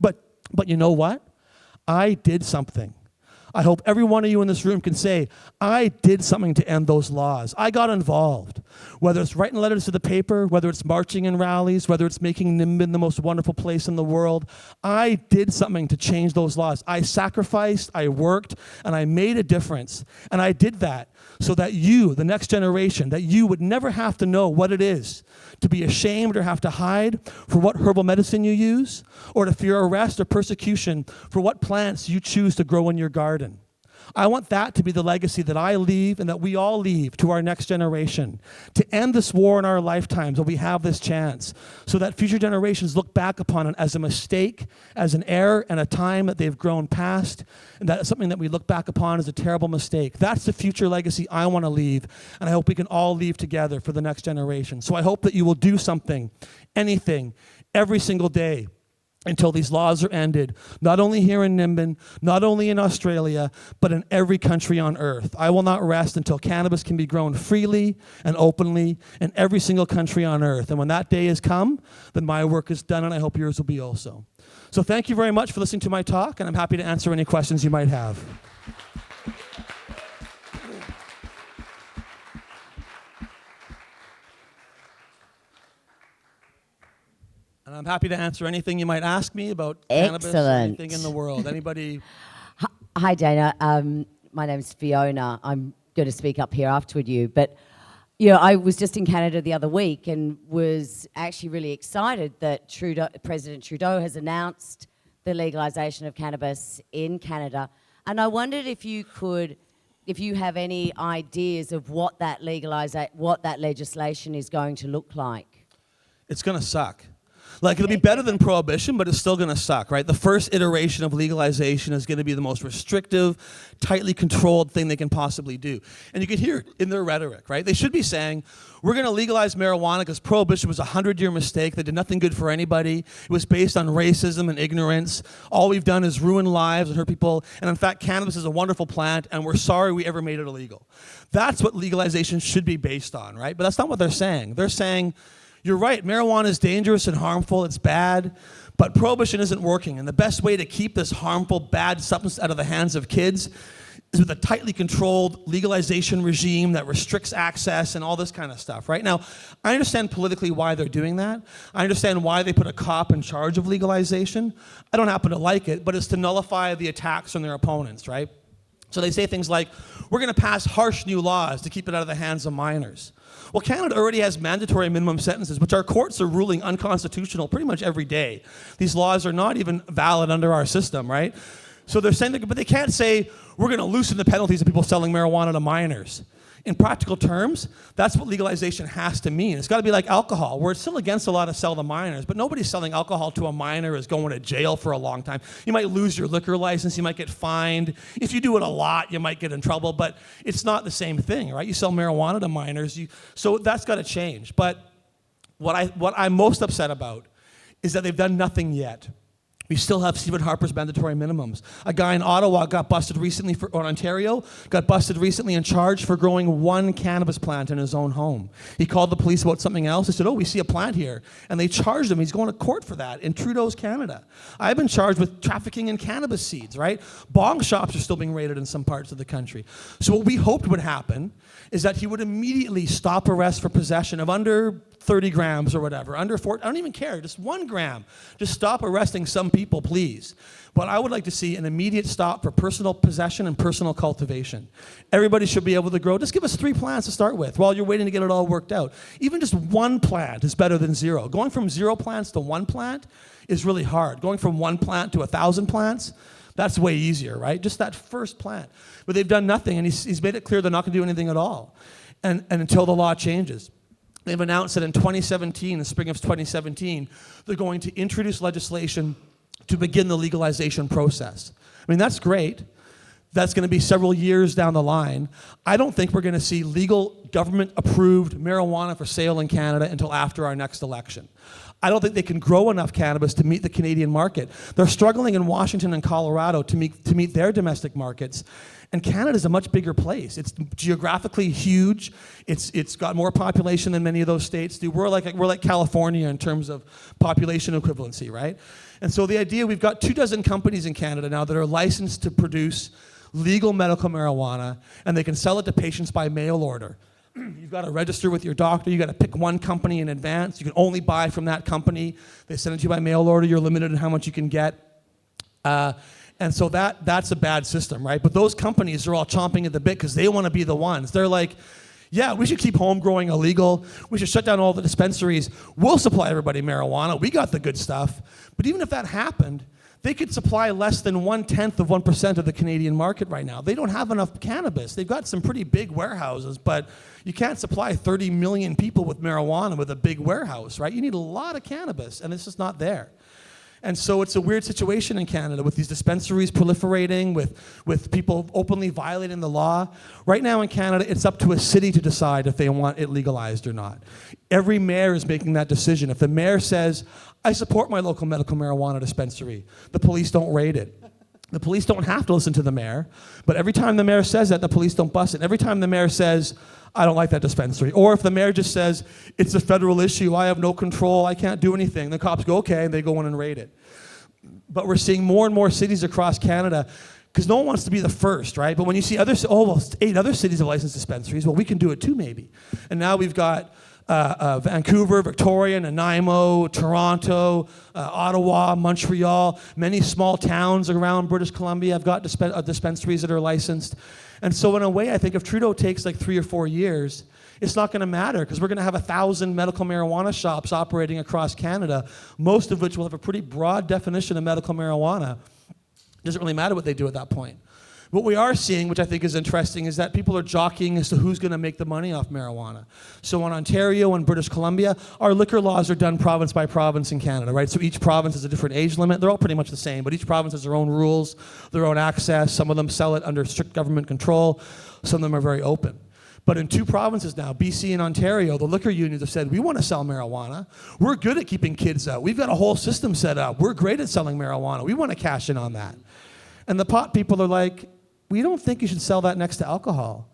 But you know what? I did something. I hope every one of you in this room can say, I did something to end those laws. I got involved. Whether it's writing letters to the paper, whether it's marching in rallies, whether it's making Nimbin the most wonderful place in the world, I did something to change those laws. I sacrificed, I worked, and I made a difference. And I did that so that you, the next generation, that you would never have to know what it is to be ashamed or have to hide for what herbal medicine you use, or to fear arrest or persecution for what plants you choose to grow in your garden. I want that to be the legacy that I leave and that we all leave to our next generation, to end this war in our lifetimes when we have this chance, so that future generations look back upon it as a mistake, as an error, and a time that they've grown past, and that is something that we look back upon as a terrible mistake. That's the future legacy I want to leave, and I hope we can all leave together for the next generation. So I hope that you will do something, anything, every single day, until these laws are ended, not only here in Nimbin, not only in Australia, but in every country on earth. I will not rest until cannabis can be grown freely and openly in every single country on earth. And when that day has come, then my work is done, and I hope yours will be also. So thank you very much for listening to my talk, and I'm happy to answer any questions you might have. And I'm happy to answer anything you might ask me about cannabis or anything in the world. Anybody? Hi, Dana. My name's Fiona. I'm going to speak up here afterward you. But, I was just in Canada the other week and was actually really excited that President Trudeau has announced the legalization of cannabis in Canada. And I wondered if you have any ideas of what that legislation is going to look like. It's going to suck. Like, it'll be better than Prohibition, but it's still going to suck, right? The first iteration of legalization is going to be the most restrictive, tightly controlled thing they can possibly do. And you can hear it in their rhetoric, right? They should be saying, we're going to legalize marijuana because Prohibition was a 100-year mistake that did nothing good for anybody. It was based on racism and ignorance. All we've done is ruin lives and hurt people. And in fact, cannabis is a wonderful plant, and we're sorry we ever made it illegal. That's what legalization should be based on, right? But that's not what they're saying. They're saying, you're right, marijuana is dangerous and harmful, it's bad, but Prohibition isn't working. And the best way to keep this harmful, bad substance out of the hands of kids is with a tightly controlled legalization regime that restricts access and all this kind of stuff, right? Now, I understand politically why they're doing that. I understand why they put a cop in charge of legalization. I don't happen to like it, but it's to nullify the attacks on their opponents, right? So they say things like, we're going to pass harsh new laws to keep it out of the hands of minors. Well, Canada already has mandatory minimum sentences, which our courts are ruling unconstitutional pretty much every day. These laws are not even valid under our system, right? So they're saying, but they can't say, we're going to loosen the penalties of people selling marijuana to minors. In practical terms, that's what legalization has to mean. It's got to be like alcohol, where it's still against the law to sell to minors, but nobody's selling alcohol to a minor is going to jail for a long time. You might lose your liquor license, you might get fined. If you do it a lot, you might get in trouble, but it's not the same thing, right? You sell marijuana to minors, so that's got to change. But what I'm most upset about is that they've done nothing yet. We still have Stephen Harper's mandatory minimums. A guy in Ottawa got busted recently, or Ontario, got busted recently and charged for growing one cannabis plant in his own home. He called the police about something else. They said, we see a plant here. And they charged him. He's going to court for that in Trudeau's Canada. I've been charged with trafficking in cannabis seeds, right? Bong shops are still being raided in some parts of the country. So what we hoped would happen is that he would immediately stop arrest for possession of under 30 grams or whatever, under 4, I don't even care, just 1 gram. Just stop arresting some people, please. But I would like to see an immediate stop for personal possession and personal cultivation. Everybody should be able to grow. Just give us 3 plants to start with while you're waiting to get it all worked out. Even just 1 plant is better than 0. Going from 0 plants to 1 plant is really hard. Going from 1 plant to 1,000 plants, that's way easier, right? Just that first plant. But they've done nothing, and he's made it clear they're not going to do anything at all, and until the law changes. They've announced that in 2017, the spring of 2017, they're going to introduce legislation to begin the legalization process. I mean, that's great. That's going to be several years down the line. I don't think we're going to see legal government-approved marijuana for sale in Canada until after our next election. I don't think they can grow enough cannabis to meet the Canadian market. They're struggling in Washington and Colorado to meet their domestic markets. And Canada's a much bigger place. It's geographically huge. It's got more population than many of those states do. We're like California in terms of population equivalency, right? And so the idea, we've got 24 companies in Canada now that are licensed to produce legal medical marijuana, and they can sell it to patients by mail order. You've got to register with your doctor. You've got to pick one company in advance. You can only buy from that company. They send it to you by mail order. You're limited in how much you can get. And so that's a bad system, right? But those companies are all chomping at the bit because they want to be the ones. They're like, yeah, we should keep home growing illegal. We should shut down all the dispensaries. We'll supply everybody marijuana. We got the good stuff. But even if that happened, they could supply less than 0.1% of the Canadian market right now. They don't have enough cannabis. They've got some pretty big warehouses, but you can't supply 30 million people with marijuana with a big warehouse, right? You need a lot of cannabis, and it's just not there. And so it's a weird situation in Canada with these dispensaries proliferating, with people openly violating the law. Right now in Canada, it's up to a city to decide if they want it legalized or not. Every mayor is making that decision. If the mayor says, I support my local medical marijuana dispensary, the police don't raid it. The police don't have to listen to the mayor, but every time the mayor says that, the police don't bust it. Every time the mayor says, I don't like that dispensary, or if the mayor just says, it's a federal issue, I have no control, I can't do anything, the cops go, okay, and they go in and raid it. But we're seeing more and more cities across Canada, because no one wants to be the first, right? But when you see 8 other cities have licensed dispensaries, well, we can do it too, maybe. And now we've got Vancouver, Victoria, Nanaimo, Toronto, Ottawa, Montreal, many small towns around British Columbia have got dispensaries that are licensed. And so in a way, I think if Trudeau takes like 3 or 4 years, it's not going to matter because we're going to have 1,000 medical marijuana shops operating across Canada, most of which will have a pretty broad definition of medical marijuana. It doesn't really matter what they do at that point. What we are seeing, which I think is interesting, is that people are jockeying as to who's going to make the money off marijuana. So in Ontario and British Columbia, our liquor laws are done province by province in Canada, right? So each province has a different age limit. They're all pretty much the same, but each province has their own rules, their own access. Some of them sell it under strict government control. Some of them are very open. But in 2 provinces now, BC and Ontario, the liquor unions have said, we want to sell marijuana. We're good at keeping kids out. We've got a whole system set up. We're great at selling marijuana. We want to cash in on that. And the pot people are like, we don't think you should sell that next to alcohol.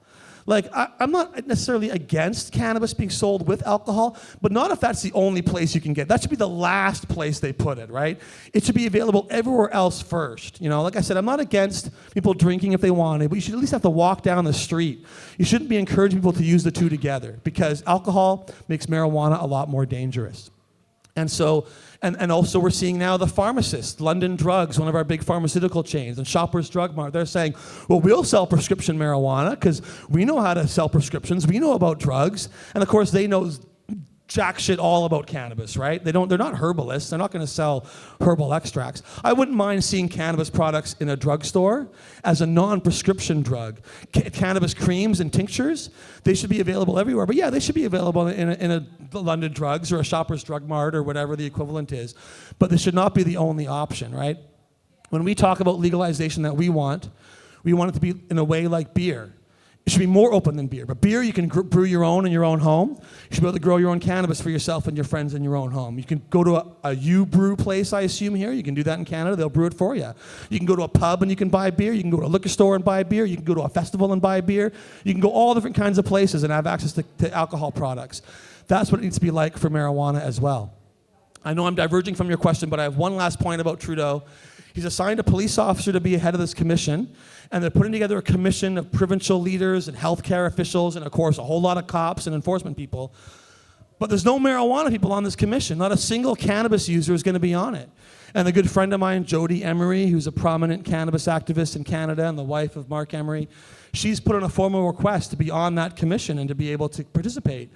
Like, I'm not necessarily against cannabis being sold with alcohol, but not if that's the only place you can get. That should be the last place they put it, right? It should be available everywhere else first. You know, like I said, I'm not against people drinking if they want it, but you should at least have to walk down the street. You shouldn't be encouraging people to use the two together because alcohol makes marijuana a lot more dangerous. And so, and also we're seeing now the pharmacists, London Drugs, one of our big pharmaceutical chains, and Shoppers Drug Mart, they're saying, well, we'll sell prescription marijuana because we know how to sell prescriptions, we know about drugs, and of course they know jack shit all about cannabis, right? They're not herbalists. They're not going to sell herbal extracts. I wouldn't mind seeing cannabis products in a drugstore as a non-prescription drug. Cannabis creams and tinctures, they should be available everywhere. But yeah, they should be available in a London Drugs or a Shoppers Drug Mart or whatever the equivalent is. But this should not be the only option, right? When we talk about legalization that we want it to be in a way like beer. It should be more open than beer. But beer, you can brew your own in your own home. You should be able to grow your own cannabis for yourself and your friends in your own home. You can go to a U-brew place, I assume, here. You can do that in Canada. They'll brew it for you. You can go to a pub and you can buy beer. You can go to a liquor store and buy beer. You can go to a festival and buy beer. You can go all different kinds of places and have access to alcohol products. That's what it needs to be like for marijuana as well. I know I'm diverging from your question, but I have one last point about Trudeau. He's assigned a police officer to be head of this commission, and they're putting together a commission of provincial leaders and healthcare officials and, of course, a whole lot of cops and enforcement people. But there's no marijuana people on this commission. Not a single cannabis user is going to be on it. And a good friend of mine, Jody Emery, who's a prominent cannabis activist in Canada and the wife of Mark Emery, she's put in a formal request to be on that commission and to be able to participate.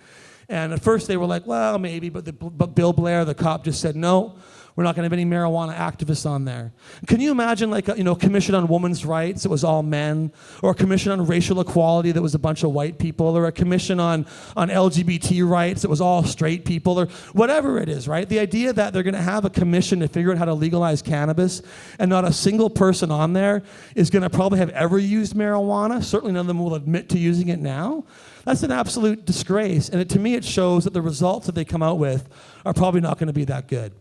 And at first they were like, well, maybe, but Bill Blair, the cop, just said, no, we're not going to have any marijuana activists on there. Can you imagine like a commission on women's rights that was all men, or a commission on racial equality that was a bunch of white people, or a commission on LGBT rights that was all straight people, or whatever it is, right? The idea that they're going to have a commission to figure out how to legalize cannabis and not a single person on there is going to probably have ever used marijuana. Certainly none of them will admit to using it now. That's an absolute disgrace. And to me, it shows that the results that they come out with are probably not going to be that good.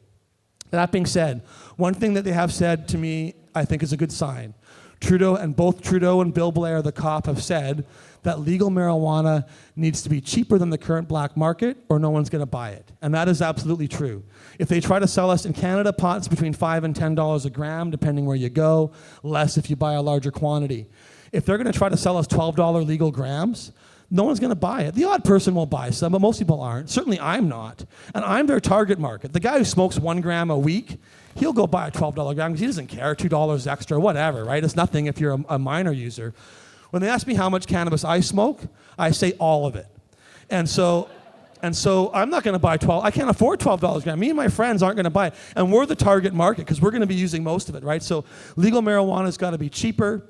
That being said, one thing that they have said to me, I think is a good sign. Both Trudeau and Bill Blair, the cop, have said that legal marijuana needs to be cheaper than the current black market or no one's going to buy it. And that is absolutely true. If they try to sell us in Canada pots between $5 and $10 a gram, depending where you go, less if you buy a larger quantity. If they're going to try to sell us $12 legal grams, no one's going to buy it. The odd person will buy some, but most people aren't. Certainly I'm not. And I'm their target market. The guy who smokes 1 gram a week, he'll go buy a $12 gram because he doesn't care, $2 extra, whatever, right? It's nothing if you're a minor user. When they ask me how much cannabis I smoke, I say all of it. And so I'm not going to buy 12. I can't afford $12 a gram. Me and my friends aren't going to buy it. And we're the target market because we're going to be using most of it, right? So legal marijuana's got to be cheaper.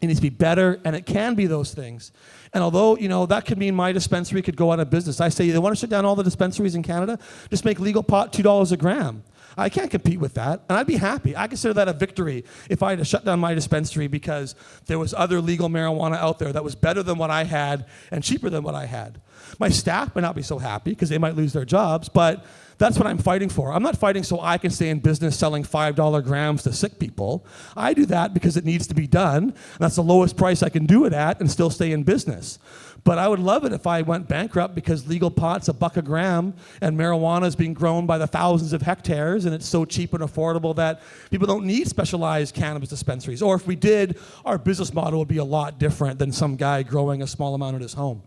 It needs to be better, and it can be those things. And although, that could mean my dispensary could go out of business. I say, they want to shut down all the dispensaries in Canada? Just make legal pot $2 a gram. I can't compete with that, and I'd be happy. I consider that a victory if I had to shut down my dispensary because there was other legal marijuana out there that was better than what I had and cheaper than what I had. My staff might not be so happy because they might lose their jobs, but that's what I'm fighting for. I'm not fighting so I can stay in business selling $5 grams to sick people. I do that because it needs to be done, and that's the lowest price I can do it at and still stay in business. But I would love it if I went bankrupt because legal pot's $1 a gram and marijuana is being grown by the thousands of hectares and it's so cheap and affordable that people don't need specialized cannabis dispensaries. Or if we did, our business model would be a lot different than some guy growing a small amount at his home.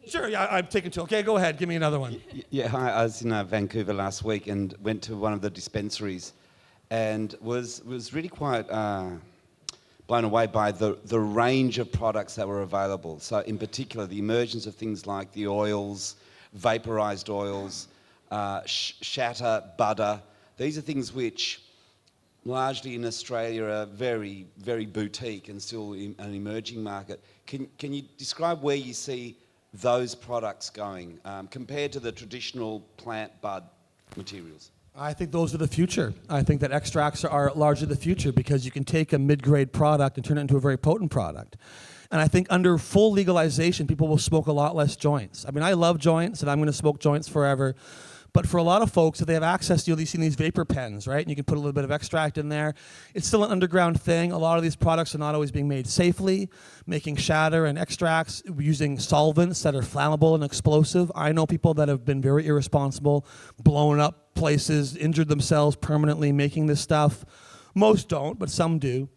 Sure, yeah, I'm taking two. Okay, go ahead. Give me another one. Yeah, hi. I was in Vancouver last week and went to one of the dispensaries and was really quite blown away by the range of products that were available. So in particular, the emergence of things like the oils, vaporized oils, shatter, butter. These are things which largely in Australia are very, very boutique and still an emerging market. Can you describe where you see those products going compared to the traditional plant bud materials? I think those are the future. I think that extracts are largely the future because you can take a mid-grade product and turn it into a very potent product. And I think under full legalization, people will smoke a lot less joints. I mean, I love joints and I'm going to smoke joints forever. But for a lot of folks, if they have access to, you'll see these vapor pens, right? And you can put a little bit of extract in there. It's still an underground thing. A lot of these products are not always being made safely, making shatter and extracts using solvents that are flammable and explosive. I know people that have been very irresponsible, blown up places, injured themselves permanently making this stuff. Most don't, but some do.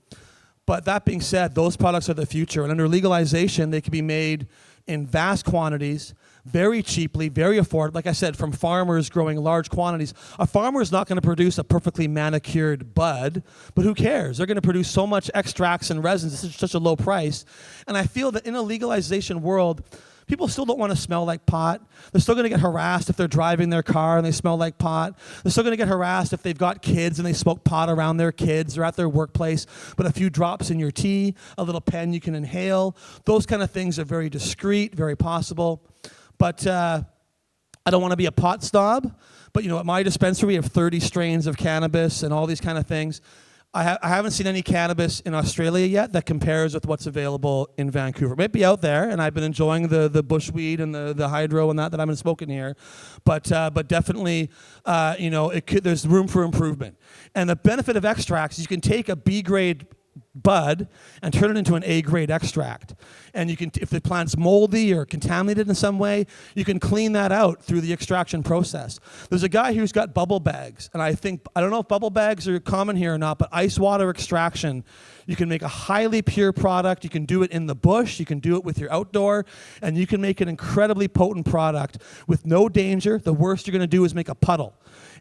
But that being said, those products are the future. And under legalization, they can be made in vast quantities, very cheaply, very affordable. Like I said, from farmers growing large quantities. A farmer is not going to produce a perfectly manicured bud, but who cares? They're going to produce so much extracts and resins at such a low price. And I feel that in a legalization world, people still don't want to smell like pot. They're still going to get harassed if they're driving their car and they smell like pot. They're still going to get harassed if they've got kids and they smoke pot around their kids or at their workplace. But a few drops in your tea, a little pen you can inhale, those kind of things are very discreet, very possible. But I don't want to be a pot snob. But at my dispensary, we have 30 strains of cannabis and all these kind of things. I haven't seen any cannabis in Australia yet that compares with what's available in Vancouver. It might be out there, and I've been enjoying the bushweed and the hydro and that I've been smoking here. But definitely, there's room for improvement. And the benefit of extracts is you can take a B-grade bud and turn it into an A-grade extract. And you can, if the plant's moldy or contaminated in some way, you can clean that out through the extraction process. There's a guy who's got bubble bags, and I don't know if bubble bags are common here or not, but ice water extraction, you can make a highly pure product. You can do it in the bush, you can do it with your outdoor, and you can make an incredibly potent product with no danger. The worst you're gonna do is make a puddle.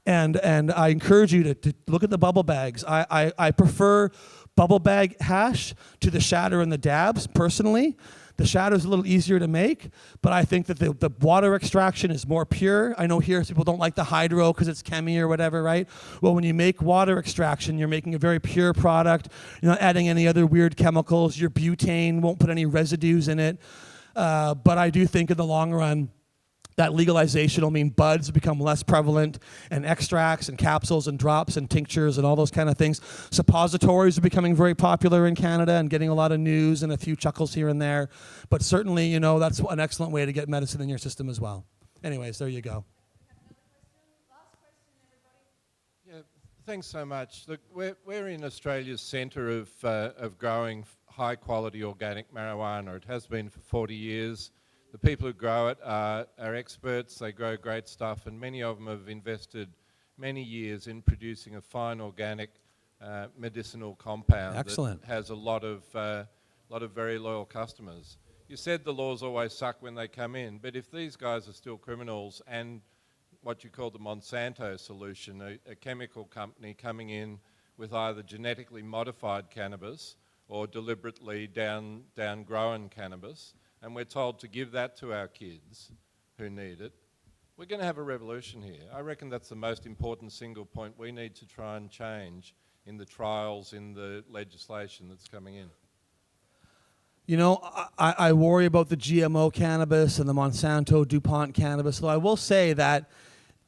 And I encourage you to look at the bubble bags. I prefer bubble bag hash to the shatter and the dabs, personally. The shatter is a little easier to make, but I think that the water extraction is more pure. I know here people don't like the hydro because it's chemi or whatever, right? Well, when you make water extraction, you're making a very pure product. You're not adding any other weird chemicals. Your butane won't put any residues in it. But I do think in the long run, that legalization will mean buds become less prevalent, and extracts and capsules and drops and tinctures and all those kind of things. Suppositories are becoming very popular in Canada and getting a lot of news and a few chuckles here and there. But certainly, you know, that's an excellent way to get medicine in your system as well. Anyways, there you go. Yeah, thanks so much. Look, we're in Australia's centre of growing high quality organic marijuana. It has been for 40 years. The people who grow it are experts, they grow great stuff, and many of them have invested many years in producing a fine organic medicinal compound. Excellent. That has a lot of very loyal customers. You said the laws always suck when they come in, but if these guys are still criminals and what you call the Monsanto solution, a chemical company coming in with either genetically modified cannabis or deliberately down-grown cannabis, and we're told to give that to our kids who need it, we're going to have a revolution here. I reckon that's the most important single point we need to try and change in the trials, in the legislation that's coming in. You know, I worry about the GMO cannabis and the Monsanto DuPont cannabis, though I will say that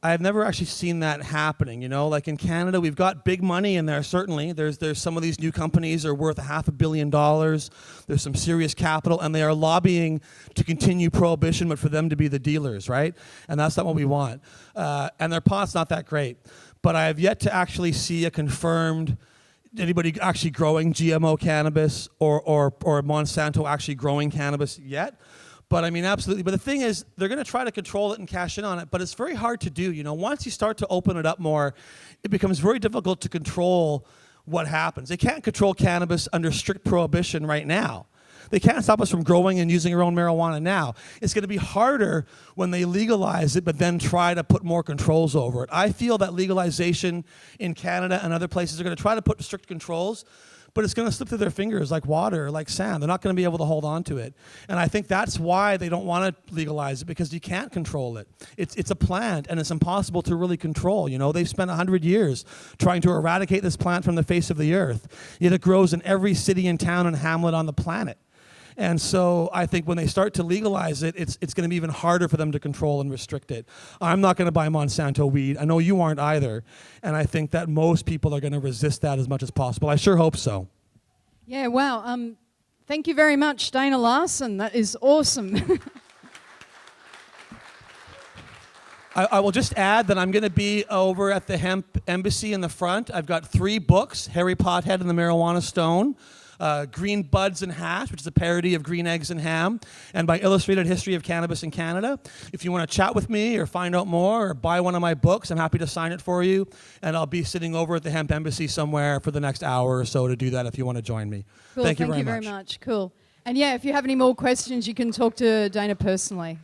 I've never actually seen that happening, you know? Like in Canada, we've got big money in there, certainly. There's some of these new companies are worth $500 million. There's some serious capital, and they are lobbying to continue prohibition, but for them to be the dealers, right? And that's not what we want. And their pot's not that great. But I have yet to actually see a confirmed, anybody actually growing GMO cannabis or Monsanto actually growing cannabis yet. But I mean, absolutely. But the thing is, they're going to try to control it and cash in on it, but it's very hard to do. You know, once you start to open it up more, it becomes very difficult to control what happens. They can't control cannabis under strict prohibition right now. They can't stop us from growing and using our own marijuana now. It's going to be harder when they legalize it, but then try to put more controls over it. I feel that legalization in Canada and other places are going to try to put strict controls, but it's going to slip through their fingers like water, like sand. They're not going to be able to hold on to it. And I think that's why they don't want to legalize it, because you can't control it. It's a plant, and it's impossible to really control. You know, they've spent 100 years trying to eradicate this plant from the face of the earth. Yet it grows in every city and town and hamlet on the planet. And so I think when they start to legalize it, it's going to be even harder for them to control and restrict it. I'm not going to buy Monsanto weed. I know you aren't either. And I think that most people are going to resist that as much as possible. I sure hope so. Yeah, wow. Thank you very much, Dana Larsen. That is awesome. I will just add that I'm going to be over at the Hemp Embassy in the front. I've got 3 books, Harry Pothead and the Marijuana Stone, Green Buds and Hash, which is a parody of Green Eggs and Ham, and by Illustrated History of Cannabis in Canada. If you want to chat with me or find out more or buy one of my books, I'm happy to sign it for you. And I'll be sitting over at the Hemp Embassy somewhere for the next hour or so to do that if you want to join me. Cool, Thank you very much. Cool. And yeah, if you have any more questions, you can talk to Dana personally.